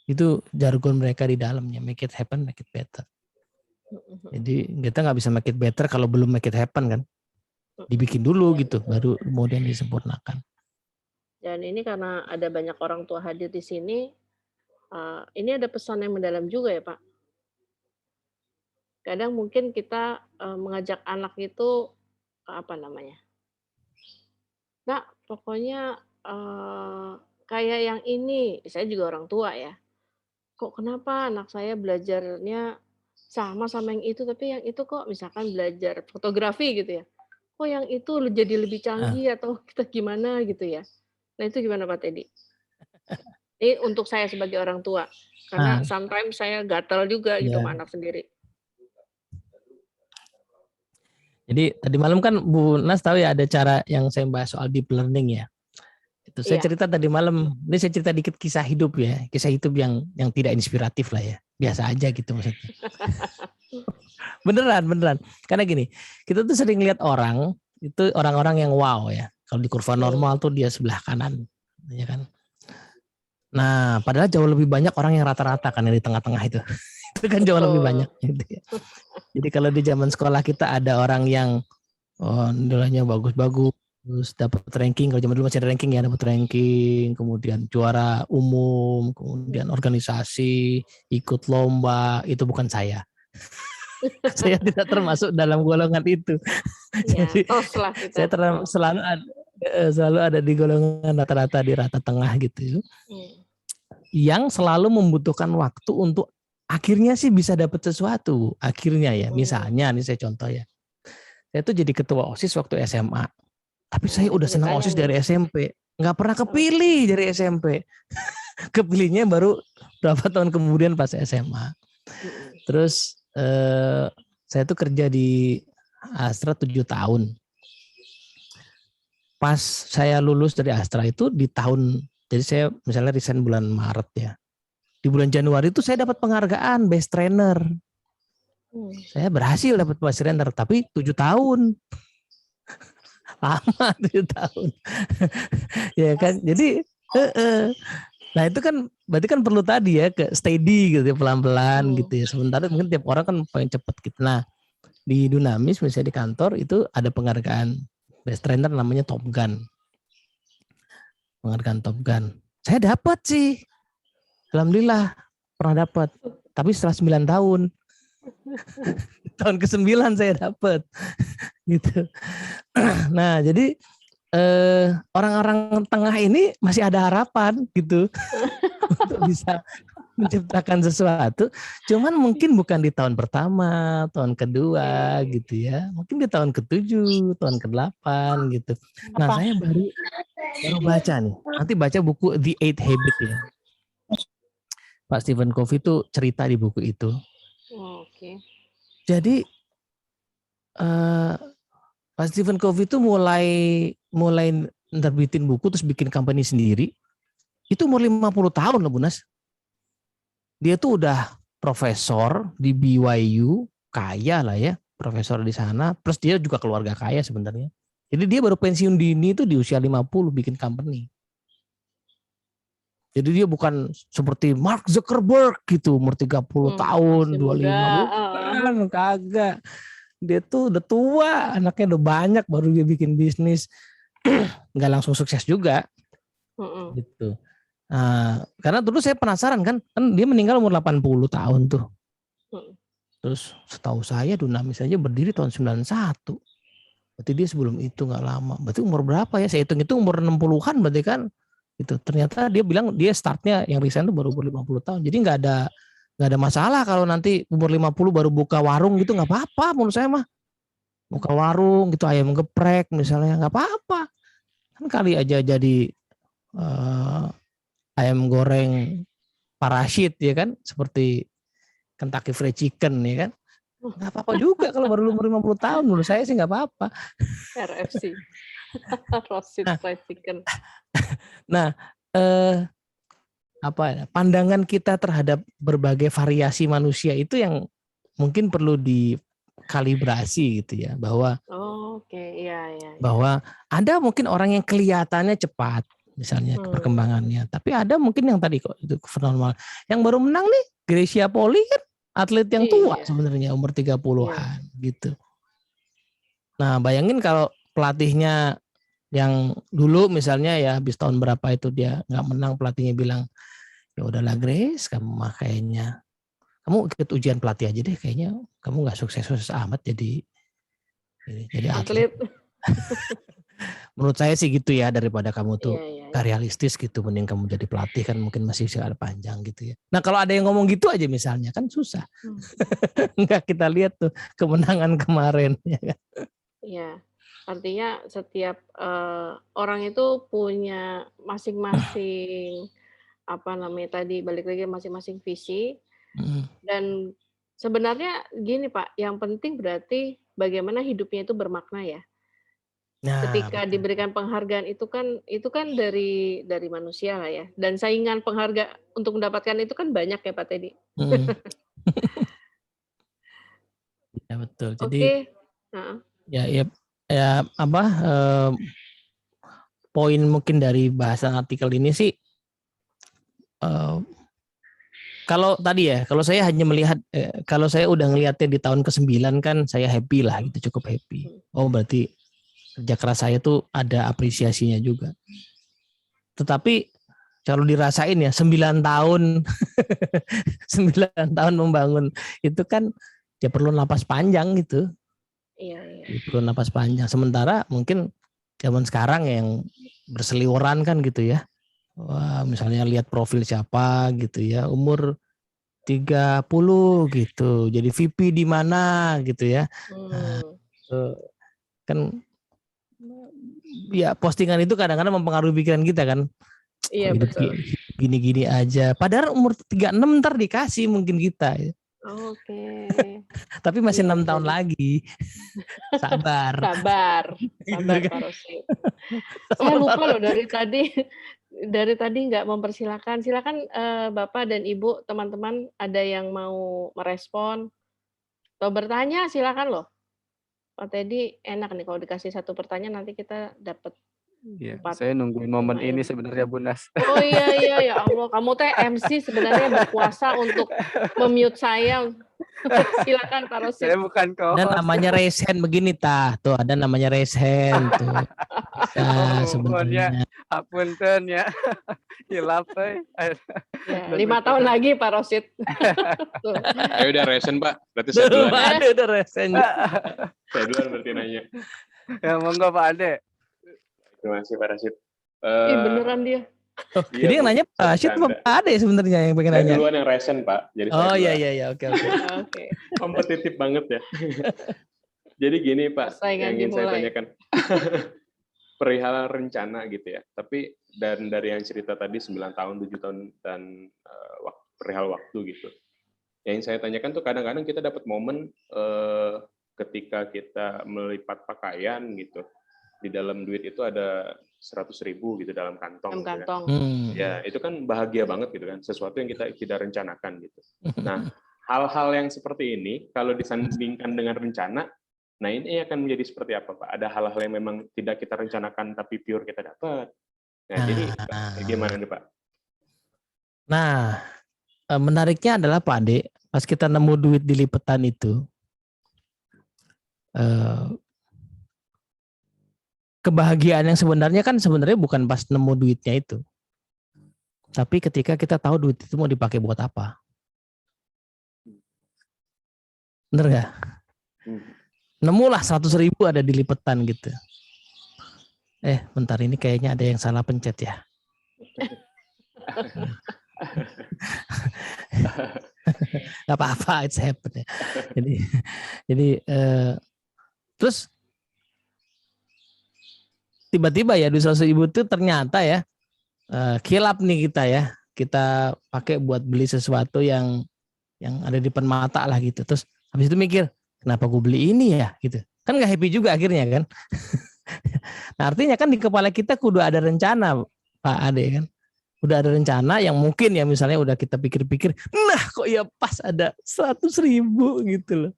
Itu jargon mereka di dalamnya, make it happen, make it better. Jadi kita nggak bisa make it better kalau belum make it happen kan. Dibikin dulu gitu, baru kemudian disempurnakan. Dan ini karena ada banyak orang tua hadir di sini, ini ada pesan yang mendalam juga ya Pak. Kadang mungkin kita mengajak anak itu Nak, pokoknya kayak yang ini, saya juga orang tua ya. Kok kenapa anak saya belajarnya sama yang itu, tapi yang itu kok misalkan belajar fotografi gitu ya. Kok yang itu jadi lebih canggih atau kita gimana gitu ya. Nah itu gimana Pak Teddy? Ini untuk saya sebagai orang tua. Karena sometimes saya gatel juga gitu sama anak sendiri. Jadi tadi malam kan Bu Nas tahu ya ada cara yang saya bahas soal deep learning ya. Itu saya cerita tadi malam, ini saya cerita dikit kisah hidup ya. Kisah hidup yang tidak inspiratif lah ya. Biasa aja gitu maksudnya. Beneran. Karena gini, kita tuh sering lihat orang, itu orang-orang yang wow ya. Kalau di kurva normal tuh dia sebelah kanan. Ya kan. Nah, padahal jauh lebih banyak orang yang rata-rata kan yang di tengah-tengah itu. Itu kan jauh lebih banyak gitu ya. Jadi kalau di zaman sekolah kita ada orang yang nilainya bagus-bagus, terus dapat ranking. Kalau zaman dulu masih ada ranking ya, dapat ranking, kemudian juara umum, kemudian organisasi, ikut lomba, itu bukan saya. Saya tidak termasuk dalam golongan itu. Ya, jadi saya selalu ada di golongan rata-rata di rata tengah gitu. Yang selalu membutuhkan waktu untuk akhirnya sih bisa dapat sesuatu. Akhirnya ya, misalnya nih saya contoh ya. Saya tuh jadi ketua OSIS waktu SMA. Tapi saya udah senang OSIS dari SMP. Nggak pernah kepilih dari SMP. Kepilihnya baru berapa tahun kemudian pas SMA. Terus saya tuh kerja di Astra 7 tahun. Pas saya lulus dari Astra itu di tahun, jadi saya misalnya resign bulan Maret ya. Di bulan Januari itu saya dapat penghargaan best trainer. Saya berhasil dapat best trainer, tapi 7 tahun. Lama 7 tahun. Ya kan, jadi nah itu kan berarti kan perlu tadi ya ke steady gitu ya, pelan-pelan gitu ya. Sementara mungkin tiap orang kan pengen cepet gitu. Nah di Dunamis misalnya di kantor itu ada penghargaan best trainer namanya Top Gun. Penghargaan Top Gun. Saya dapat sih. Alhamdulillah pernah dapat. Tapi setelah 9 tahun. Tahun ke-9 saya dapat. Gitu. Nah, jadi orang-orang tengah ini masih ada harapan gitu untuk bisa menciptakan sesuatu. Cuman mungkin bukan di tahun pertama, tahun kedua gitu ya. Mungkin di tahun ke-7, tahun ke-8 gitu. Nah, saya baru baca nih. Nanti baca buku The 8 Habit ya. Pak Stephen Covey itu cerita di buku itu. Oke. Jadi Pak Stephen Covey itu mulai nerbitin buku terus bikin company sendiri. Itu umur 50 tahun loh Bu Nas. Dia tuh udah profesor di BYU, kaya lah ya, profesor di sana. Plus dia juga keluarga kaya sebenarnya. Jadi dia baru pensiun dini itu di usia 50 bikin company. Jadi dia bukan seperti Mark Zuckerberg gitu, umur 30 tahun, Masih 25. muda. Bukan, kagak. Dia tuh udah tua, anaknya udah banyak, baru dia bikin bisnis. Nggak langsung sukses juga. Gitu. Nah, karena dulu saya penasaran kan dia meninggal umur 80 tahun tuh. Terus setahu saya Dunamis aja berdiri tahun 91. Berarti dia sebelum itu nggak lama. Berarti umur berapa ya? Saya hitung itu umur 60-an berarti kan. Gitu. Ternyata dia bilang dia startnya yang resign itu baru umur 50 tahun. Jadi nggak ada masalah kalau nanti umur 50 baru buka warung gitu, nggak apa-apa menurut saya mah. Buka warung gitu, ayam geprek misalnya, nggak apa-apa. Kan kali aja jadi ayam goreng parasit ya kan, seperti Kentucky Fried Chicken ya kan. Nggak apa-apa juga kalau baru umur 50 tahun, menurut saya sih nggak apa-apa. RFC. Roasted fried chicken. Nah, pandangan kita terhadap berbagai variasi manusia itu yang mungkin perlu dikalibrasi gitu ya, bahwa bahwa ada mungkin orang yang kelihatannya cepat misalnya perkembangannya, tapi ada mungkin yang tadi kok itu normal. Yang baru menang nih Gracia Poli kan atlet yang tua sebenarnya umur 30-an gitu. Nah, bayangin kalau pelatihnya yang dulu misalnya ya habis tahun berapa itu dia nggak menang, pelatihnya bilang ya udahlah Grace, kamu mah kayaknya kamu ikut ujian pelatih aja deh, kayaknya kamu nggak sukses amat jadi atlet. Menurut saya sih gitu ya, daripada kamu tuh gak realistis gitu, mending kamu jadi pelatih kan mungkin masih ada panjang gitu ya. Nah kalau ada yang ngomong gitu aja misalnya kan susah. Enggak, kita lihat tuh kemenangan kemarin. Iya, artinya setiap orang itu punya masing-masing tadi balik lagi masing-masing visi. Dan sebenarnya gini Pak, yang penting berarti bagaimana hidupnya itu bermakna ya. Nah, ketika diberikan penghargaan itu kan dari manusia lah ya. Dan saingan penghargaan untuk mendapatkan itu kan banyak ya Pak Teddy. Ya betul. Jadi ya poin mungkin dari bahasan artikel ini sih, kalau tadi ya, kalau saya hanya melihat, kalau saya udah ngelihatnya di tahun ke-9 kan saya happy lah gitu, cukup happy. Oh berarti kerja keras saya tuh ada apresiasinya juga. Tetapi kalau dirasain ya 9 tahun 9 tahun membangun itu kan ya perlu napas panjang gitu. Iya. Perlu napas panjang. Sementara mungkin zaman sekarang yang berseliweran kan gitu ya. Wah, misalnya lihat profil siapa gitu ya, umur 30 gitu, jadi VP di mana gitu ya. Nah, kan ya postingan itu kadang-kadang mempengaruhi pikiran kita kan. Iya betul. Gini-gini aja. Padahal umur 36 ntar dikasih mungkin kita. Oke. Tapi masih 6 tahun lagi. Sabar. Sabar Pak Rosid. Saya lupa loh dari tadi nggak mempersilahkan. Silakan Bapak dan Ibu, teman-teman ada yang mau merespon atau bertanya silakan loh. Pak Teddy enak nih kalau dikasih satu pertanyaan nanti kita dapat. Iya, saya nungguin momen ini sebenarnya Bu Nas. Oh iya ya Allah, kamu teh MC sebenarnya berkuasa untuk memute saya. Silakan Pak Rosid. Saya bukan co-host. Dan namanya raise hand begini tuh ada namanya raise hand tuh. Nah, sebenarnya. Apunten ya. Hilap ya, 5 tahun lagi Pak Rosid. Ayo udah resen Pak, berarti saya duluan. Udah resen. Saya duluan berarti nanya. Ya monggo Pak Ade. Terima kasih Pak Rashid. Beneran dia. Jadi yang nanya Pak Rashid apa Pak Ade sebenarnya yang pengen nanya? Saya duluan yang resen Pak. Jadi iya, oke. Kompetitif banget ya. Jadi gini Pak, yang ingin saya tanyakan. Perihal rencana gitu ya. Tapi dari yang cerita tadi 9 tahun, 7 tahun dan perihal waktu gitu. Yang saya tanyakan tuh kadang-kadang kita dapat momen ketika kita melipat pakaian gitu, di dalam duit itu ada 100.000 gitu dalam kantong. Dalam kantong. Gitu kan. Ya itu kan bahagia banget gitu kan, sesuatu yang kita tidak rencanakan gitu. Nah hal-hal yang seperti ini kalau disandingkan dengan rencana, nah ini akan menjadi seperti apa Pak? Ada hal-hal yang memang tidak kita rencanakan tapi pure kita dapat. Nah jadi gimana nih Pak? Nah, menariknya adalah Pak Ade, pas kita nemu duit di lipetan itu, kebahagiaan yang sebenarnya kan sebenarnya bukan pas nemu duitnya itu, tapi ketika kita tahu duit itu mau dipakai buat apa. Bener nggak? Nemulah 100.000 ada di lipetan gitu. Bentar ini kayaknya ada yang salah pencet ya. Gak apa-apa, it's happen ya. Jadi terus tiba-tiba ya duit 100.000 itu ternyata ya kilap nih kita pakai buat beli sesuatu yang ada di depan mata lah gitu. Terus habis itu mikir, kenapa gue beli ini ya gitu. Kan gak happy juga akhirnya kan. Nah artinya kan di kepala kita kudu ada rencana Pak Ade kan. Udah ada rencana yang mungkin ya misalnya udah kita pikir-pikir, nah kok ya pas ada 100.000 gitu loh.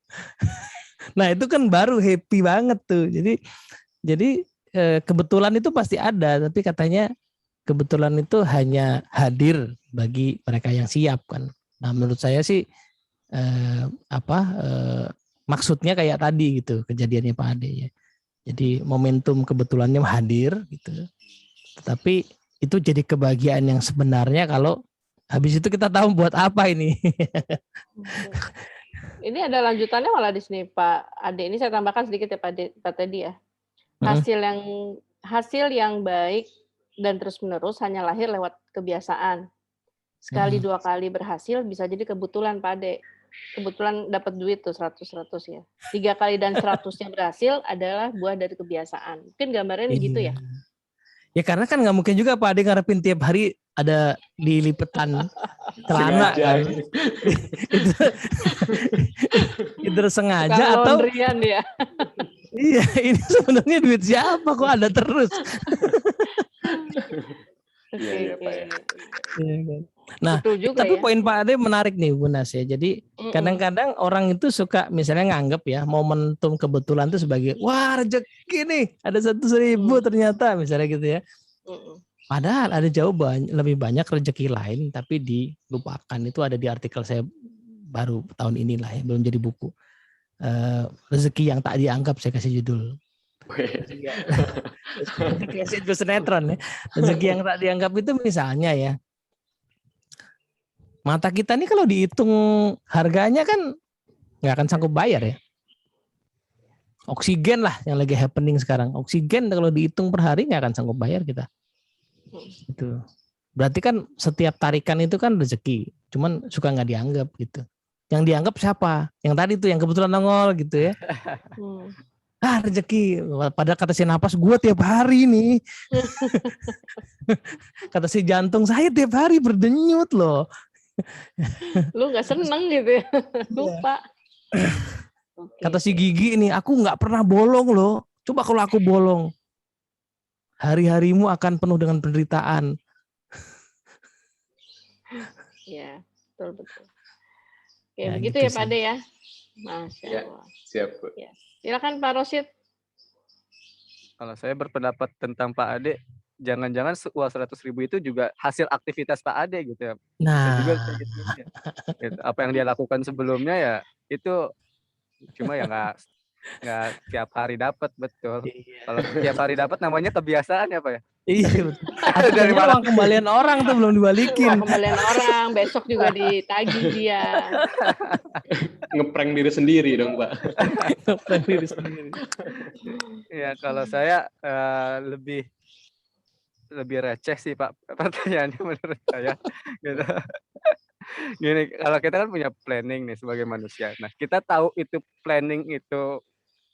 Nah itu kan baru happy banget tuh. Jadi kebetulan itu pasti ada, tapi katanya kebetulan itu hanya hadir bagi mereka yang siap kan. Nah menurut saya sih maksudnya kayak tadi gitu kejadiannya Pak Ade ya. Jadi momentum kebetulannya hadir gitu. Tetapi itu jadi kebahagiaan yang sebenarnya kalau habis itu kita tahu buat apa ini. Ini ada lanjutannya malah di sini Pak Ade. Ini saya tambahkan sedikit ya Pak Teddy ya. Hasil yang baik dan terus-menerus hanya lahir lewat kebiasaan. Sekali dua kali berhasil bisa jadi kebetulan Pak Ade. Kebetulan dapat duit tuh 100 ya. 3 kali dan 100-nya berhasil adalah buah dari kebiasaan. Mungkin gambarnya gitu ya. Ya karena kan nggak mungkin juga Pak Ade ngarepin tiap hari ada di lipetan celana kan. itu sengaja atau ya. Iya, ini sebenarnya duit siapa kok ada terus. Iya Pak ya. Nah, tapi poin Pak Ade menarik nih Bu Nas ya. Jadi kadang-kadang orang itu suka misalnya nganggep ya momentum kebetulan itu sebagai wah rezeki nih ada 100.000 ternyata misalnya gitu ya. Padahal ada lebih banyak rezeki lain tapi dilupakan. Itu ada di artikel saya baru tahun inilah ya, belum jadi buku. Rezeki yang tak dianggap saya kasih judul. Kasih judul sinetron ya. Rezeki yang tak dianggap itu misalnya ya. Mata kita nih kalau dihitung harganya kan nggak akan sanggup bayar ya. Oksigen lah yang lagi happening sekarang. Oksigen kalau dihitung per hari nggak akan sanggup bayar kita. Itu. Berarti kan setiap tarikan itu kan rezeki. Cuman suka nggak dianggap gitu. Yang dianggap siapa? Yang tadi tuh yang kebetulan nongol gitu ya. Rezeki. Padahal kata si napas gue tiap hari nih. Kata si jantung saya tiap hari berdenyut loh. Lu nggak seneng gitu ya. Lupa. Kata si gigi ini, aku nggak pernah bolong loh. Coba kalau aku bolong, hari-harimu akan penuh dengan penderitaan. Ya, betul. Oke, Ya, begitu gitu ya Pak Ade ya. Masya Allah. Siap Bu. Ya. Silakan Pak Rosyid. Kalau saya berpendapat tentang Pak Ade, jangan-jangan uang 100.000 itu juga hasil aktivitas Pak Ade gitu ya. Nah, juga gitu. Apa yang dia lakukan sebelumnya ya itu cuma ya nggak tiap hari dapat betul. Kalau tiap hari dapat namanya kebiasaan ya Pak ya. Iya betul. Dari uang kembalian orang tuh belum dibalikin. Uang kembalian orang besok juga ditagih dia. Ngeprank diri sendiri dong Pak. Ngeprank diri sendiri. Ya kalau saya lebih receh sih Pak pertanyaannya menurut saya gitu. Gini, kalau kita kan punya planning nih sebagai manusia. Nah, kita tahu itu planning itu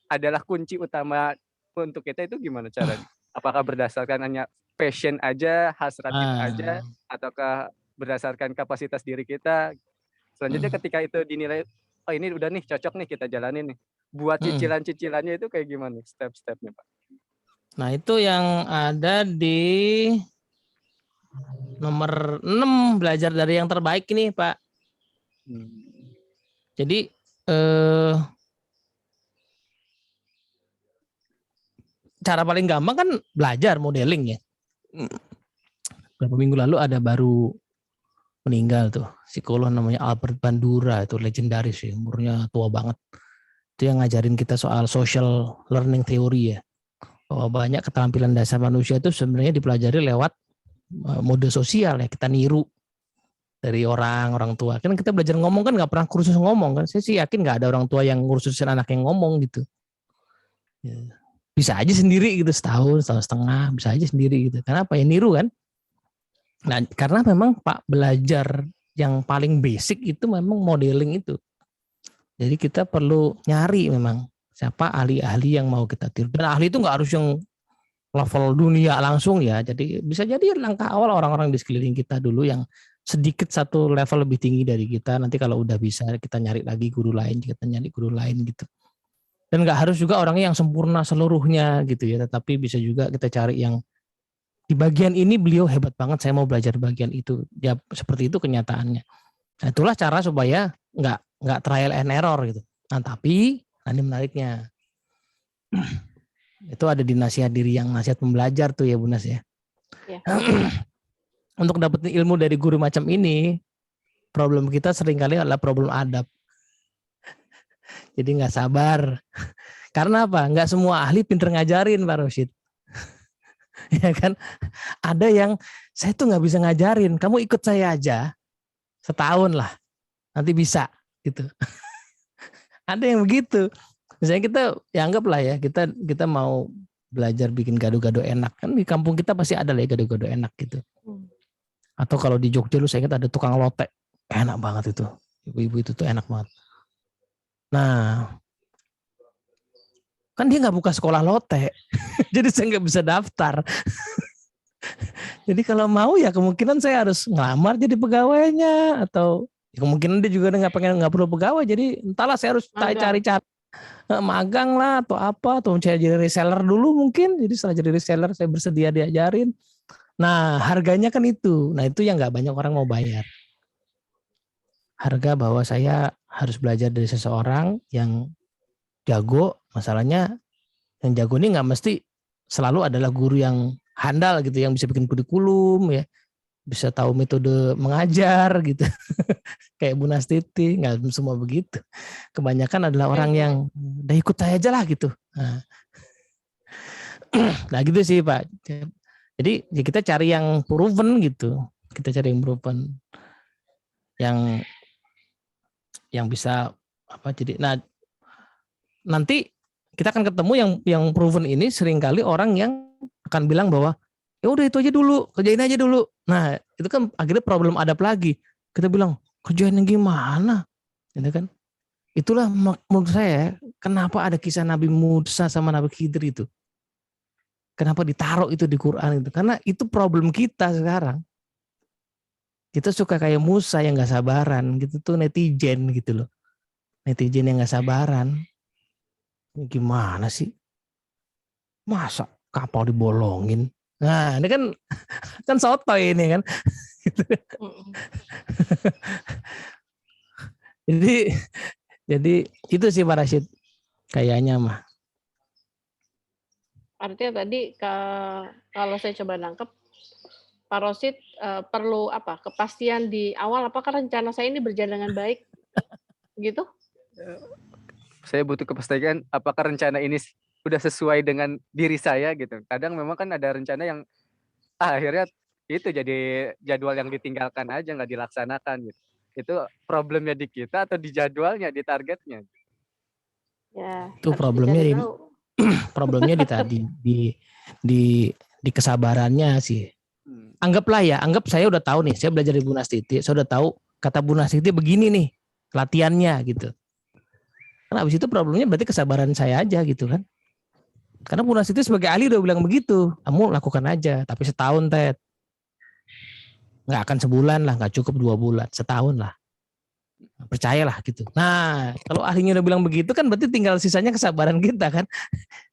adalah kunci utama untuk kita, itu gimana caranya? Apakah berdasarkan hanya passion aja, hasrat kita aja, ataukah berdasarkan kapasitas diri kita? Selanjutnya ketika itu dinilai, oh ini udah nih cocok nih kita jalanin nih. Buat cicilan-cicilannya itu kayak gimana step-stepnya Pak? Nah itu yang ada di nomor 6, belajar dari yang terbaik ini Pak. Jadi cara paling gampang kan belajar modeling ya. Beberapa minggu lalu ada baru meninggal tuh psikolog namanya Albert Bandura, itu legendaris ya, umurnya tua banget. Itu yang ngajarin kita soal social learning theory ya, bahwa banyak keterampilan dasar manusia itu sebenarnya dipelajari lewat mode sosial ya, kita niru dari orang tua. Kan kita belajar ngomong kan nggak pernah kursus ngomong kan, saya sih yakin nggak ada orang tua yang kursusin anak yang ngomong gitu. Ya. Bisa aja sendiri gitu, setahun setengah bisa aja sendiri gitu. Karena apa ya, niru kan. Nah karena memang Pak belajar yang paling basic itu memang modeling itu. Jadi kita perlu nyari memang siapa ahli-ahli yang mau kita tiru. Dan ahli itu nggak harus yang level dunia langsung ya. Jadi bisa jadi langkah awal orang-orang di sekeliling kita dulu yang sedikit satu level lebih tinggi dari kita. Nanti kalau udah bisa kita nyari lagi guru lain, kita nyari guru lain gitu. Dan nggak harus juga orangnya yang sempurna seluruhnya gitu ya. Tetapi bisa juga kita cari yang di bagian ini beliau hebat banget, saya mau belajar bagian itu. Ya seperti itu kenyataannya. Nah, itulah cara supaya nggak trial and error gitu. Nah tapi ini menariknya itu ada di nasihat diri yang nasihat pembelajar tuh ya Bu Nas ya. Ya. Untuk dapetin ilmu dari guru macam ini, problem kita seringkali adalah problem adab. Jadi nggak sabar. Karena apa? Nggak semua ahli pinter ngajarin Pak Rosyid. Ya kan? Ada yang saya tuh nggak bisa ngajarin. Kamu ikut saya aja setahun lah, nanti bisa gitu. Ada yang begitu. Misalnya kita ya anggaplah ya kita mau belajar bikin gado-gado enak, kan di kampung kita pasti ada lah ya gado-gado enak gitu. Atau kalau di Jogja lu saya ingat ada tukang lotek, enak banget itu. Ibu-ibu itu tuh enak banget. Nah, kan dia nggak buka sekolah lotek, jadi saya nggak bisa daftar. Jadi kalau mau ya kemungkinan saya harus ngelamar jadi pegawainya, atau ya kemungkinan dia juga nggak perlu pegawai, jadi entahlah saya harus cari magang lah atau apa, atau saya jadi reseller dulu mungkin. Jadi setelah jadi reseller saya bersedia diajarin. Nah harganya kan itu, nah itu yang nggak banyak orang mau bayar. Harga bahwa saya harus belajar dari seseorang yang jago. Masalahnya yang jago ini nggak mesti selalu adalah guru yang handal gitu, yang bisa bikin kurikulum ya, bisa tahu metode mengajar gitu. Kayak Bu Nastiti, nggak semua begitu. Kebanyakan adalah orang yang udah ikut saya aja lah gitu. Nah gitu sih Pak. Jadi ya kita cari yang proven gitu. Kita cari yang proven, yang bisa apa. Jadi nah nanti kita akan ketemu yang proven ini, seringkali orang yang akan bilang bahwa ya udah itu aja dulu, kerjain aja dulu. Nah itu kan akhirnya problem adab lagi. Kita bilang kerjainnya gimana, gitu kan? Itulah menurut saya kenapa ada kisah Nabi Musa sama Nabi Khidir itu. Kenapa ditaruh itu di Quran itu? Karena itu problem kita sekarang. Kita suka kayak Musa yang nggak sabaran, gitu tuh netizen gitu loh. Netizen yang nggak sabaran. Gimana sih? Masa kapal dibolongin? Nah, ini kan sotoy ini kan. Jadi itu sih Pak Rashid kayaknya mah. Artinya tadi kalau saya coba nangkep, Pak Rosyid perlu apa? Kepastian di awal, apakah rencana saya ini berjalan dengan baik? Gitu? Saya butuh kepastian apakah rencana ini udah sesuai dengan diri saya gitu. Kadang memang kan ada rencana yang akhirnya itu jadi jadwal yang ditinggalkan aja, nggak dilaksanakan gitu. Itu problemnya di kita atau di jadwalnya, di targetnya? Ya, itu problemnya di kesabarannya sih. Anggap saya udah tahu nih, saya belajar di Bu Nastiti, saya udah tahu kata Bu Nastiti begini nih latihannya gitu. Karena habis itu problemnya berarti kesabaran saya aja gitu kan. Karena Bu Nastiti sebagai ahli udah bilang begitu, kamu lakukan aja, tapi setahun nggak akan sebulan lah, nggak cukup 2 bulan, setahun lah. Percayalah gitu. Nah, kalau ahlinya udah bilang begitu kan berarti tinggal sisanya kesabaran kita kan.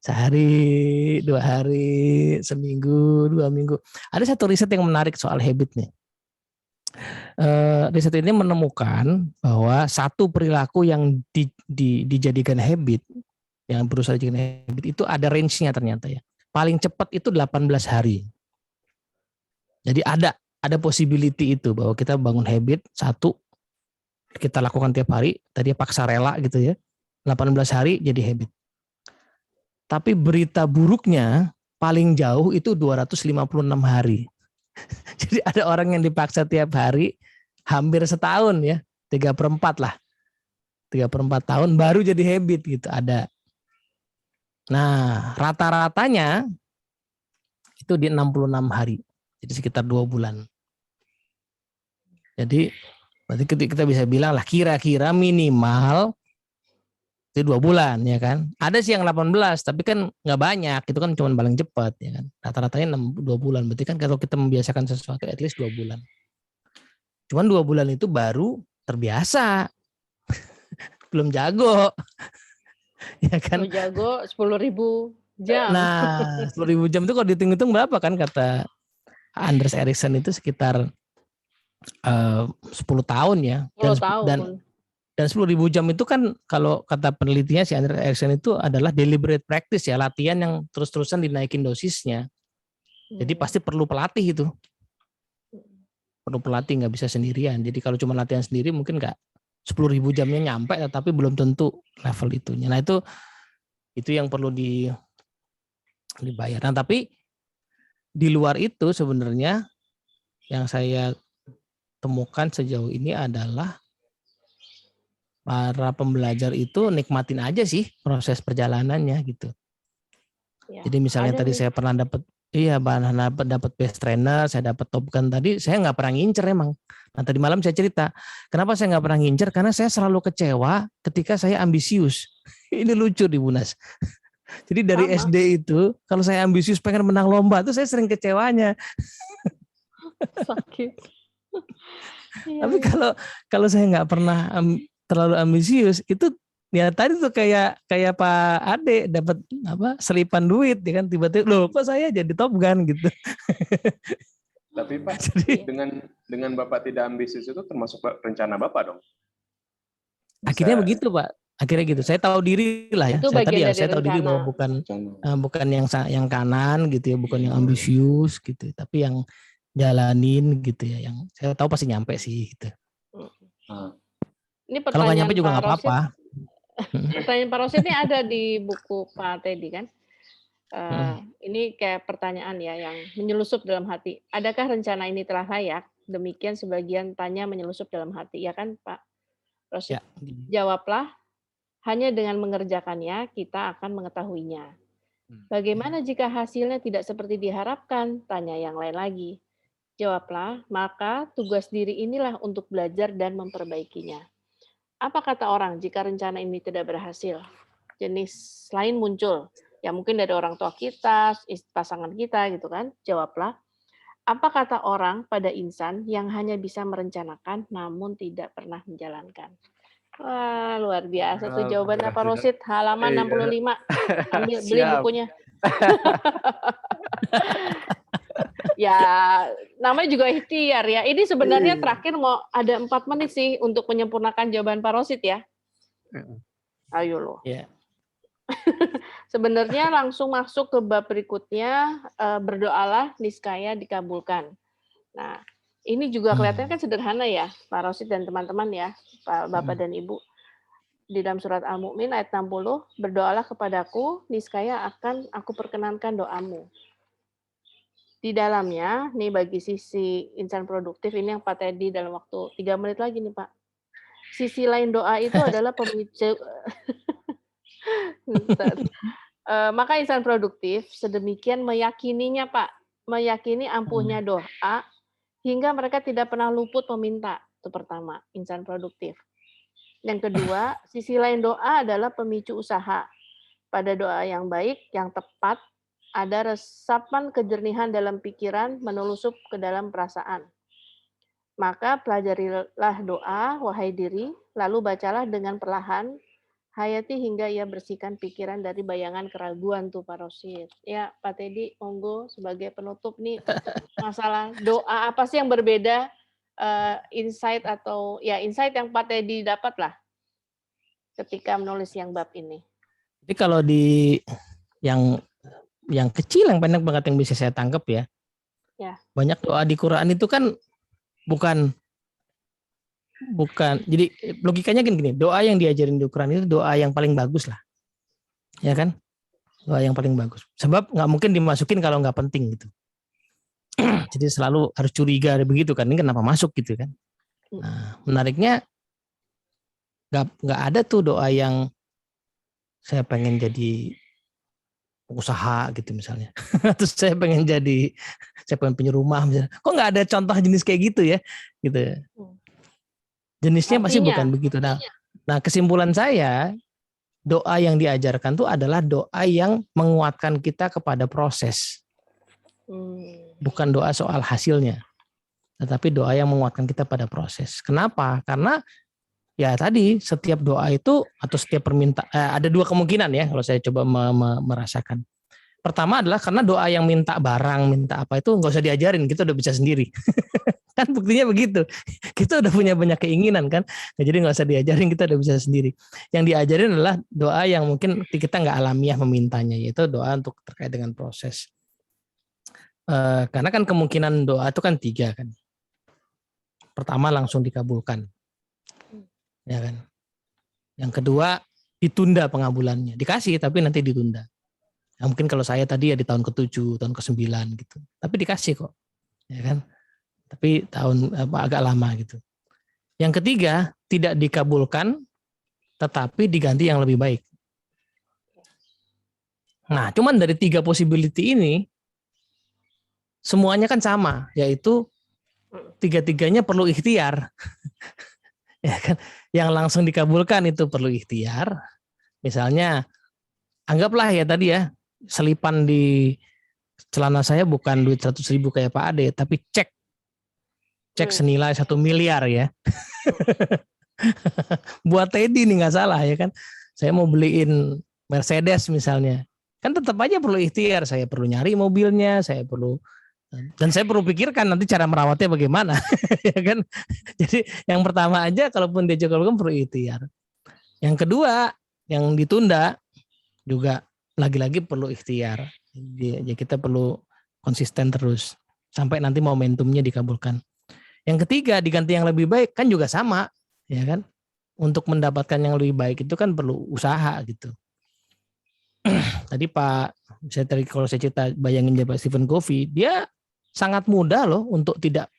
Sehari, 2 hari, seminggu, 2 minggu. Ada satu riset yang menarik soal habit nih. Riset ini menemukan bahwa satu perilaku yang dijadikan habit, yang berusaha dijadikan habit itu ada range-nya ternyata ya. Paling cepat itu 18 hari. Jadi ada possibility itu bahwa kita bangun habit satu, kita lakukan tiap hari, tadi paksa rela gitu ya, 18 hari jadi habit. Tapi berita buruknya paling jauh itu 256 hari. Jadi ada orang yang dipaksa tiap hari hampir setahun ya, 3/4 lah. 3/4 tahun baru jadi habit gitu ada. Nah, rata-ratanya itu di 66 hari. Jadi sekitar 2 bulan. Jadi berarti kita bisa bilang lah kira-kira minimal itu 2 bulan ya kan. Ada sih yang 18 tapi kan nggak banyak, itu kan cuma paling cepat ya kan. Rata-ratanya 2 bulan. Berarti kan kalau kita membiasakan sesuatu at least 2 bulan. Cuman 2 bulan itu baru terbiasa. Belum jago. Ya kan. Mau jago 10.000 jam. Nah, 10.000 jam itu kalau dihitung-hitung berapa kan kata Anders Ericsson itu sekitar 10 tahun ya. 10 tahun. Dan 10.000 jam itu kan kalau kata penelitinya si Anders Ericsson itu adalah deliberate practice ya, latihan yang terus-terusan dinaikin dosisnya. Jadi pasti perlu pelatih itu. Perlu pelatih, nggak bisa sendirian. Jadi kalau cuma latihan sendiri mungkin nggak 10.000 jamnya nyampe, tapi belum tentu level itunya. Nah itu yang perlu dibayar. Nah tapi di luar itu sebenarnya yang saya temukan sejauh ini adalah para pembelajar itu nikmatin aja sih proses perjalanannya gitu. Ya, jadi misalnya tadi saya pernah dapat best trainer, saya dapat Top Gun tadi, saya nggak pernah ngincer emang. Nah tadi malam saya cerita, kenapa saya nggak pernah ngincer? Karena saya selalu kecewa ketika saya ambisius. Ini lucu di Bunas. Jadi dari SD itu, kalau saya ambisius pengen menang lomba, tuh saya sering kecewanya. Sakit. Tapi kalau saya nggak pernah terlalu ambisius, itu ya tadi tuh kayak Pak Ade dapat selipan duit ya kan, tiba-tiba loh kok saya jadi Top Gun gitu. Tapi Pak, dengan Bapak tidak ambisius itu termasuk rencana Bapak dong? Akhirnya begitu Pak. Akhirnya gitu. Saya tahu diri lah ya. Saya tahu diri bahwa bukan yang kanan gitu ya, bukan yang ambisius gitu, tapi yang jalanin gitu ya, yang saya tahu pasti nyampe sih gitu. Ini kalau nggak nyampe juga nggak apa-apa. Pertanyaan Pak Rosid ini ada di buku Pak Teddy kan. Ini kayak pertanyaan ya yang menyelusup dalam hati. Adakah rencana ini telah layak? Demikian sebagian tanya menyelusup dalam hati. Ya kan Pak Rosid? Ya. Jawablah, hanya dengan mengerjakannya kita akan mengetahuinya. Bagaimana jika hasilnya tidak seperti diharapkan? Tanya yang lain lagi. Jawablah, maka tugas diri inilah untuk belajar dan memperbaikinya. Apa kata orang jika rencana ini tidak berhasil? Jenis lain muncul. Ya mungkin dari orang tua kita, pasangan kita gitu kan. Jawablah, apa kata orang pada insan yang hanya bisa merencanakan namun tidak pernah menjalankan? Wah, luar biasa tuh jawabannya Pak Rosid, halaman 65. Ambil, beli bukunya. Ya, namanya juga ikhtiar ya. Ini sebenarnya terakhir mau ada 4 menit sih untuk menyempurnakan jawaban Pak Rosid ya. Ayo loh. Yeah. Sebenarnya langsung masuk ke bab berikutnya, berdoalah niscaya dikabulkan. Nah, ini juga kelihatan kan sederhana ya, Pak Rosid dan teman-teman ya, Pak Bapak dan Ibu. Di dalam surat Al-Mu'min ayat 60, berdoalah kepadaku, niscaya akan aku perkenankan doamu. Di dalamnya, nih bagi sisi insan produktif, ini yang Pak Teddy dalam waktu 3 menit lagi nih Pak. Sisi lain doa itu adalah pemicu. Maka insan produktif sedemikian meyakininya Pak, meyakini ampuhnya doa, hingga mereka tidak pernah luput meminta. Itu pertama, insan produktif. Yang kedua, sisi lain doa adalah pemicu usaha. Pada doa yang baik, yang tepat, ada resapan kejernihan dalam pikiran menelusup ke dalam perasaan. Maka pelajarilah doa, wahai diri, lalu bacalah dengan perlahan, hayati hingga ia bersihkan pikiran dari bayangan keraguan tuh Pak Rosid. Ya Pak Teddy, monggo sebagai penutup nih, masalah doa apa sih yang berbeda, insight atau ya insight yang Pak Teddy dapat lah ketika menulis yang bab ini. Jadi kalau di yang kecil, yang pendek banget yang bisa saya tangkap ya, Ya. banyak doa di Quran itu kan bukan jadi logikanya gini, doa yang diajarin di Quran itu doa yang paling bagus lah, ya kan, doa yang paling bagus, sebab nggak mungkin dimasukin kalau nggak penting gitu. Jadi selalu harus curiga begitu kan, ini kenapa masuk gitu kan. Nah, menariknya nggak ada tuh doa yang saya pengen jadi usaha gitu misalnya, terus saya pengen punya rumah misalnya, kok nggak ada contoh jenis kayak gitu ya, gitu. Jenisnya pasti bukan begitu. Nah, kesimpulan saya, doa yang diajarkan tuh adalah doa yang menguatkan kita kepada proses, bukan doa soal hasilnya, tetapi doa yang menguatkan kita pada proses. Kenapa? Karena ya tadi setiap doa itu atau setiap permintaan ada dua kemungkinan ya kalau saya coba merasakan. Pertama adalah karena doa yang minta barang, minta apa itu nggak usah diajarin, kita udah bisa sendiri. Kan buktinya begitu, kita udah punya banyak keinginan kan, nah, jadi nggak usah diajarin, kita udah bisa sendiri. Yang diajarin adalah doa yang mungkin kita nggak alamiah memintanya, yaitu doa untuk terkait dengan proses. Karena kan kemungkinan doa itu kan 3 kan. Pertama langsung dikabulkan, ya kan. Yang kedua ditunda pengabulannya, dikasih tapi nanti ditunda. Nah, mungkin kalau saya tadi ya di tahun ke-7, tahun ke-9 gitu, tapi dikasih kok, ya kan. Tapi agak lama gitu. Yang ketiga, tidak dikabulkan, tetapi diganti yang lebih baik. Nah, cuman dari 3 possibility ini, semuanya kan sama, yaitu 3-tiganya perlu ikhtiar. Ya kan? Yang langsung dikabulkan itu perlu ikhtiar. Misalnya, anggaplah ya tadi ya, selipan di celana saya bukan duit 100.000 kayak Pak Ade, tapi cek senilai 1 miliar ya. Buat Teddy nih nggak salah ya kan. Saya mau beliin Mercedes misalnya, kan tetap aja perlu ikhtiar. Saya perlu nyari mobilnya, dan saya perlu pikirkan nanti cara merawatnya bagaimana, ya kan. Jadi yang pertama aja, kalaupun dia kabulkan perlu ikhtiar. Yang kedua, yang ditunda juga lagi-lagi perlu ikhtiar. Jadi kita perlu konsisten terus sampai nanti momentumnya dikabulkan. Yang ketiga, diganti yang lebih baik, kan juga sama, ya kan? Untuk mendapatkan yang lebih baik itu kan perlu usaha gitu. Tadi kalau saya cerita bayangin Pak Stephen Covey, dia sangat mudah loh untuk tidak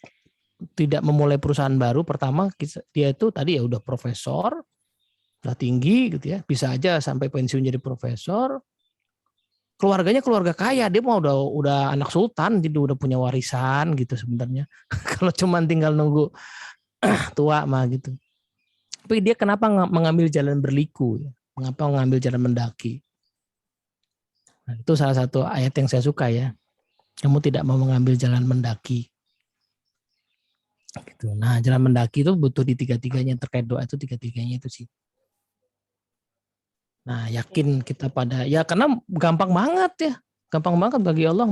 memulai perusahaan baru. Pertama, dia itu tadi ya udah profesor, udah tinggi gitu ya, bisa aja sampai pensiun jadi profesor. Keluarganya keluarga kaya, dia mau udah anak sultan, jadi udah punya warisan gitu sebenarnya. Kalau cuman tinggal nunggu tua mah gitu. Tapi dia kenapa mengambil jalan berliku? Mengapa mengambil jalan mendaki? Nah, itu salah satu ayat yang saya suka ya. Kamu tidak mau mengambil jalan mendaki. Gitu. Nah, jalan mendaki itu butuh di 3-tiganya, terkait doa itu 3-tiganya itu sih. Nah, yakin kita ya karena gampang banget ya. Gampang banget bagi Allah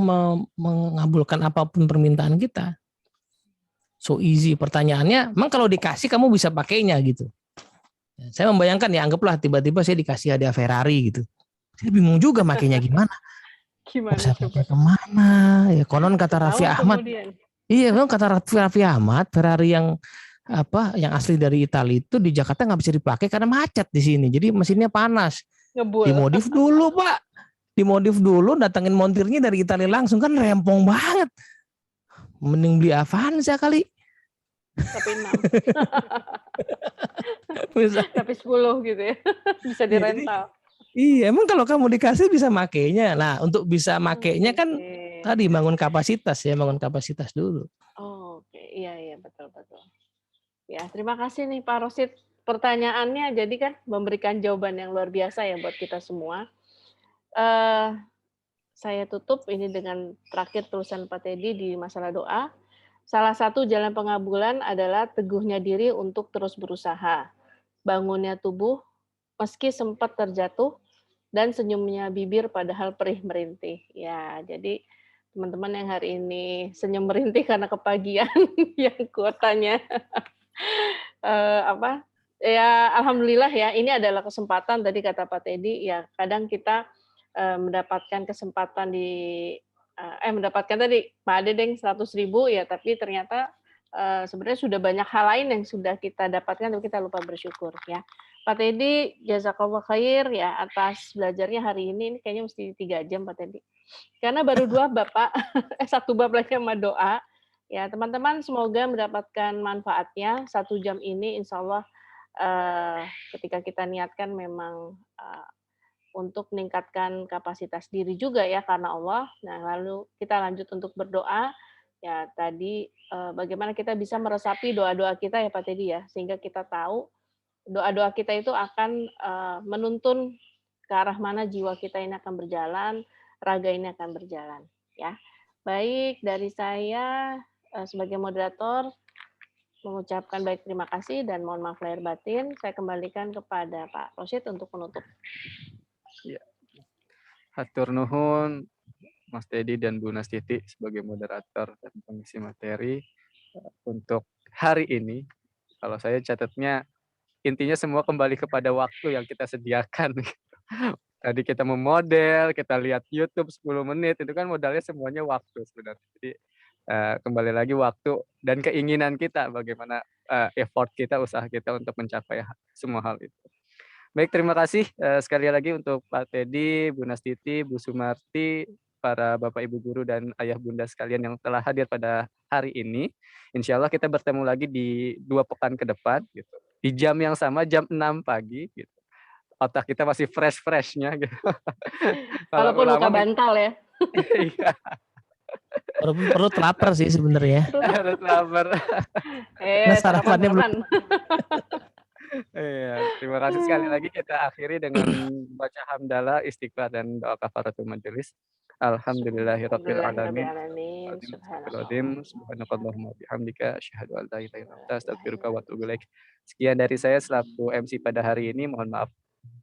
mengabulkan apapun permintaan kita. So easy. Pertanyaannya, emang kalau dikasih kamu bisa pakainya gitu. Saya membayangkan ya, anggaplah tiba-tiba saya dikasih hadiah Ferrari gitu. Saya bingung juga makainya gimana. Saya pakai kemana? Ya konon kata Raffi Ahmad. Iya, memang kata Raffi Ahmad, Ferrari yang asli dari Italia itu di Jakarta nggak bisa dipakai karena macet di sini. Jadi mesinnya panas. Ngebul. Dimodif dulu Pak. Dimodif dulu, datangin montirnya dari Italia langsung, kan rempong banget. Mending beli Avanza kali. Tapi 6. Tapi 10 gitu ya. Bisa dirental. Iya, emang kalau kamu dikasih bisa makainya. Nah, untuk bisa makainya kan tadi bangun kapasitas dulu. Oke, iya betul. Ya, terima kasih nih Pak Rosid. Pertanyaannya jadi kan memberikan jawaban yang luar biasa ya buat kita semua. Saya tutup ini dengan terakhir tulisan Pak Teddy di masalah doa. Salah satu jalan pengabulan adalah teguhnya diri untuk terus berusaha. Bangunnya tubuh meski sempat terjatuh dan senyumnya bibir padahal perih merintih. Ya, jadi teman-teman yang hari ini senyum merintih karena kepagian yang kuotanya apa? Ya, alhamdulillah ya, ini adalah kesempatan tadi kata Pak Teddy, ya kadang kita mendapatkan kesempatan mendapatkan tadi Pak Dedeng 100.000 ya, tapi ternyata sebenarnya sudah banyak hal lain yang sudah kita dapatkan, tapi kita lupa bersyukur ya. Pak Teddy, jazakallah khair ya atas belajarnya hari ini kayaknya mesti 3 jam Pak Teddy. Karena baru 2 Bapak, 1 bab lagi sama doa. Ya, teman-teman semoga mendapatkan manfaatnya. 1 jam ini insya Allah ketika kita niatkan memang untuk meningkatkan kapasitas diri juga ya karena Allah. Nah, lalu kita lanjut untuk berdoa. Ya, tadi bagaimana kita bisa meresapi doa-doa kita ya Pak Teddy ya, sehingga kita tahu doa-doa kita itu akan menuntun ke arah mana jiwa kita ini akan berjalan, raga ini akan berjalan ya. Baik, dari saya sebagai moderator mengucapkan baik terima kasih dan mohon maaf lahir batin. Saya kembalikan kepada Pak Rosyid untuk menutup. Ya. Hatur nuhun Mas Teddy dan Bu Nastiti sebagai moderator dan pengisi materi untuk hari ini. Kalau saya catatnya intinya semua kembali kepada waktu yang kita sediakan. Tadi kita memodel, kita lihat YouTube 10 menit, itu kan modalnya semuanya waktu sebenarnya. Jadi kembali lagi waktu dan keinginan kita, bagaimana effort kita, usaha kita untuk mencapai semua hal itu. Baik, terima kasih sekali lagi untuk Pak Teddy, Bu Nastiti, Bu Sumarti, para Bapak Ibu Guru dan Ayah Bunda sekalian yang telah hadir pada hari ini. Insya Allah kita bertemu lagi di 2 pekan ke depan, gitu. Di jam yang sama, jam 6 pagi, gitu. Otak kita masih fresh-freshnya. Gitu. Walaupun luka bantal ya. Iya. Perut lapar sih sebenarnya. Perut lapar. Nah, sarapannya belum. Iya, terima kasih sekali lagi. Kita akhiri dengan baca hamdalah, istighfar dan doa kafaratul majelis. Alhamdulillahirabbil alamin. Subhanakallahumma bihamdika asyhadu an la ilaha illa anta astaghfiruka wa atubu ilaik. Sekian dari saya selaku MC pada hari ini. Mohon maaf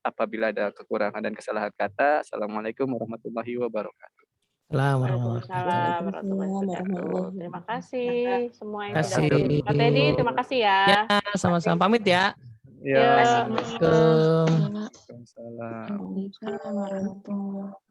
apabila ada kekurangan dan kesalahan kata. Assalamualaikum warahmatullahi wabarakatuh. Waalaikumsalam warahmatullahi wabarakatuh. Terima kasih semua yang sudah hadir. Pak Teddy, terima kasih ya. Ya, sama-sama pamit ya. Ya. Assalamualaikum. Waalaikumsalam.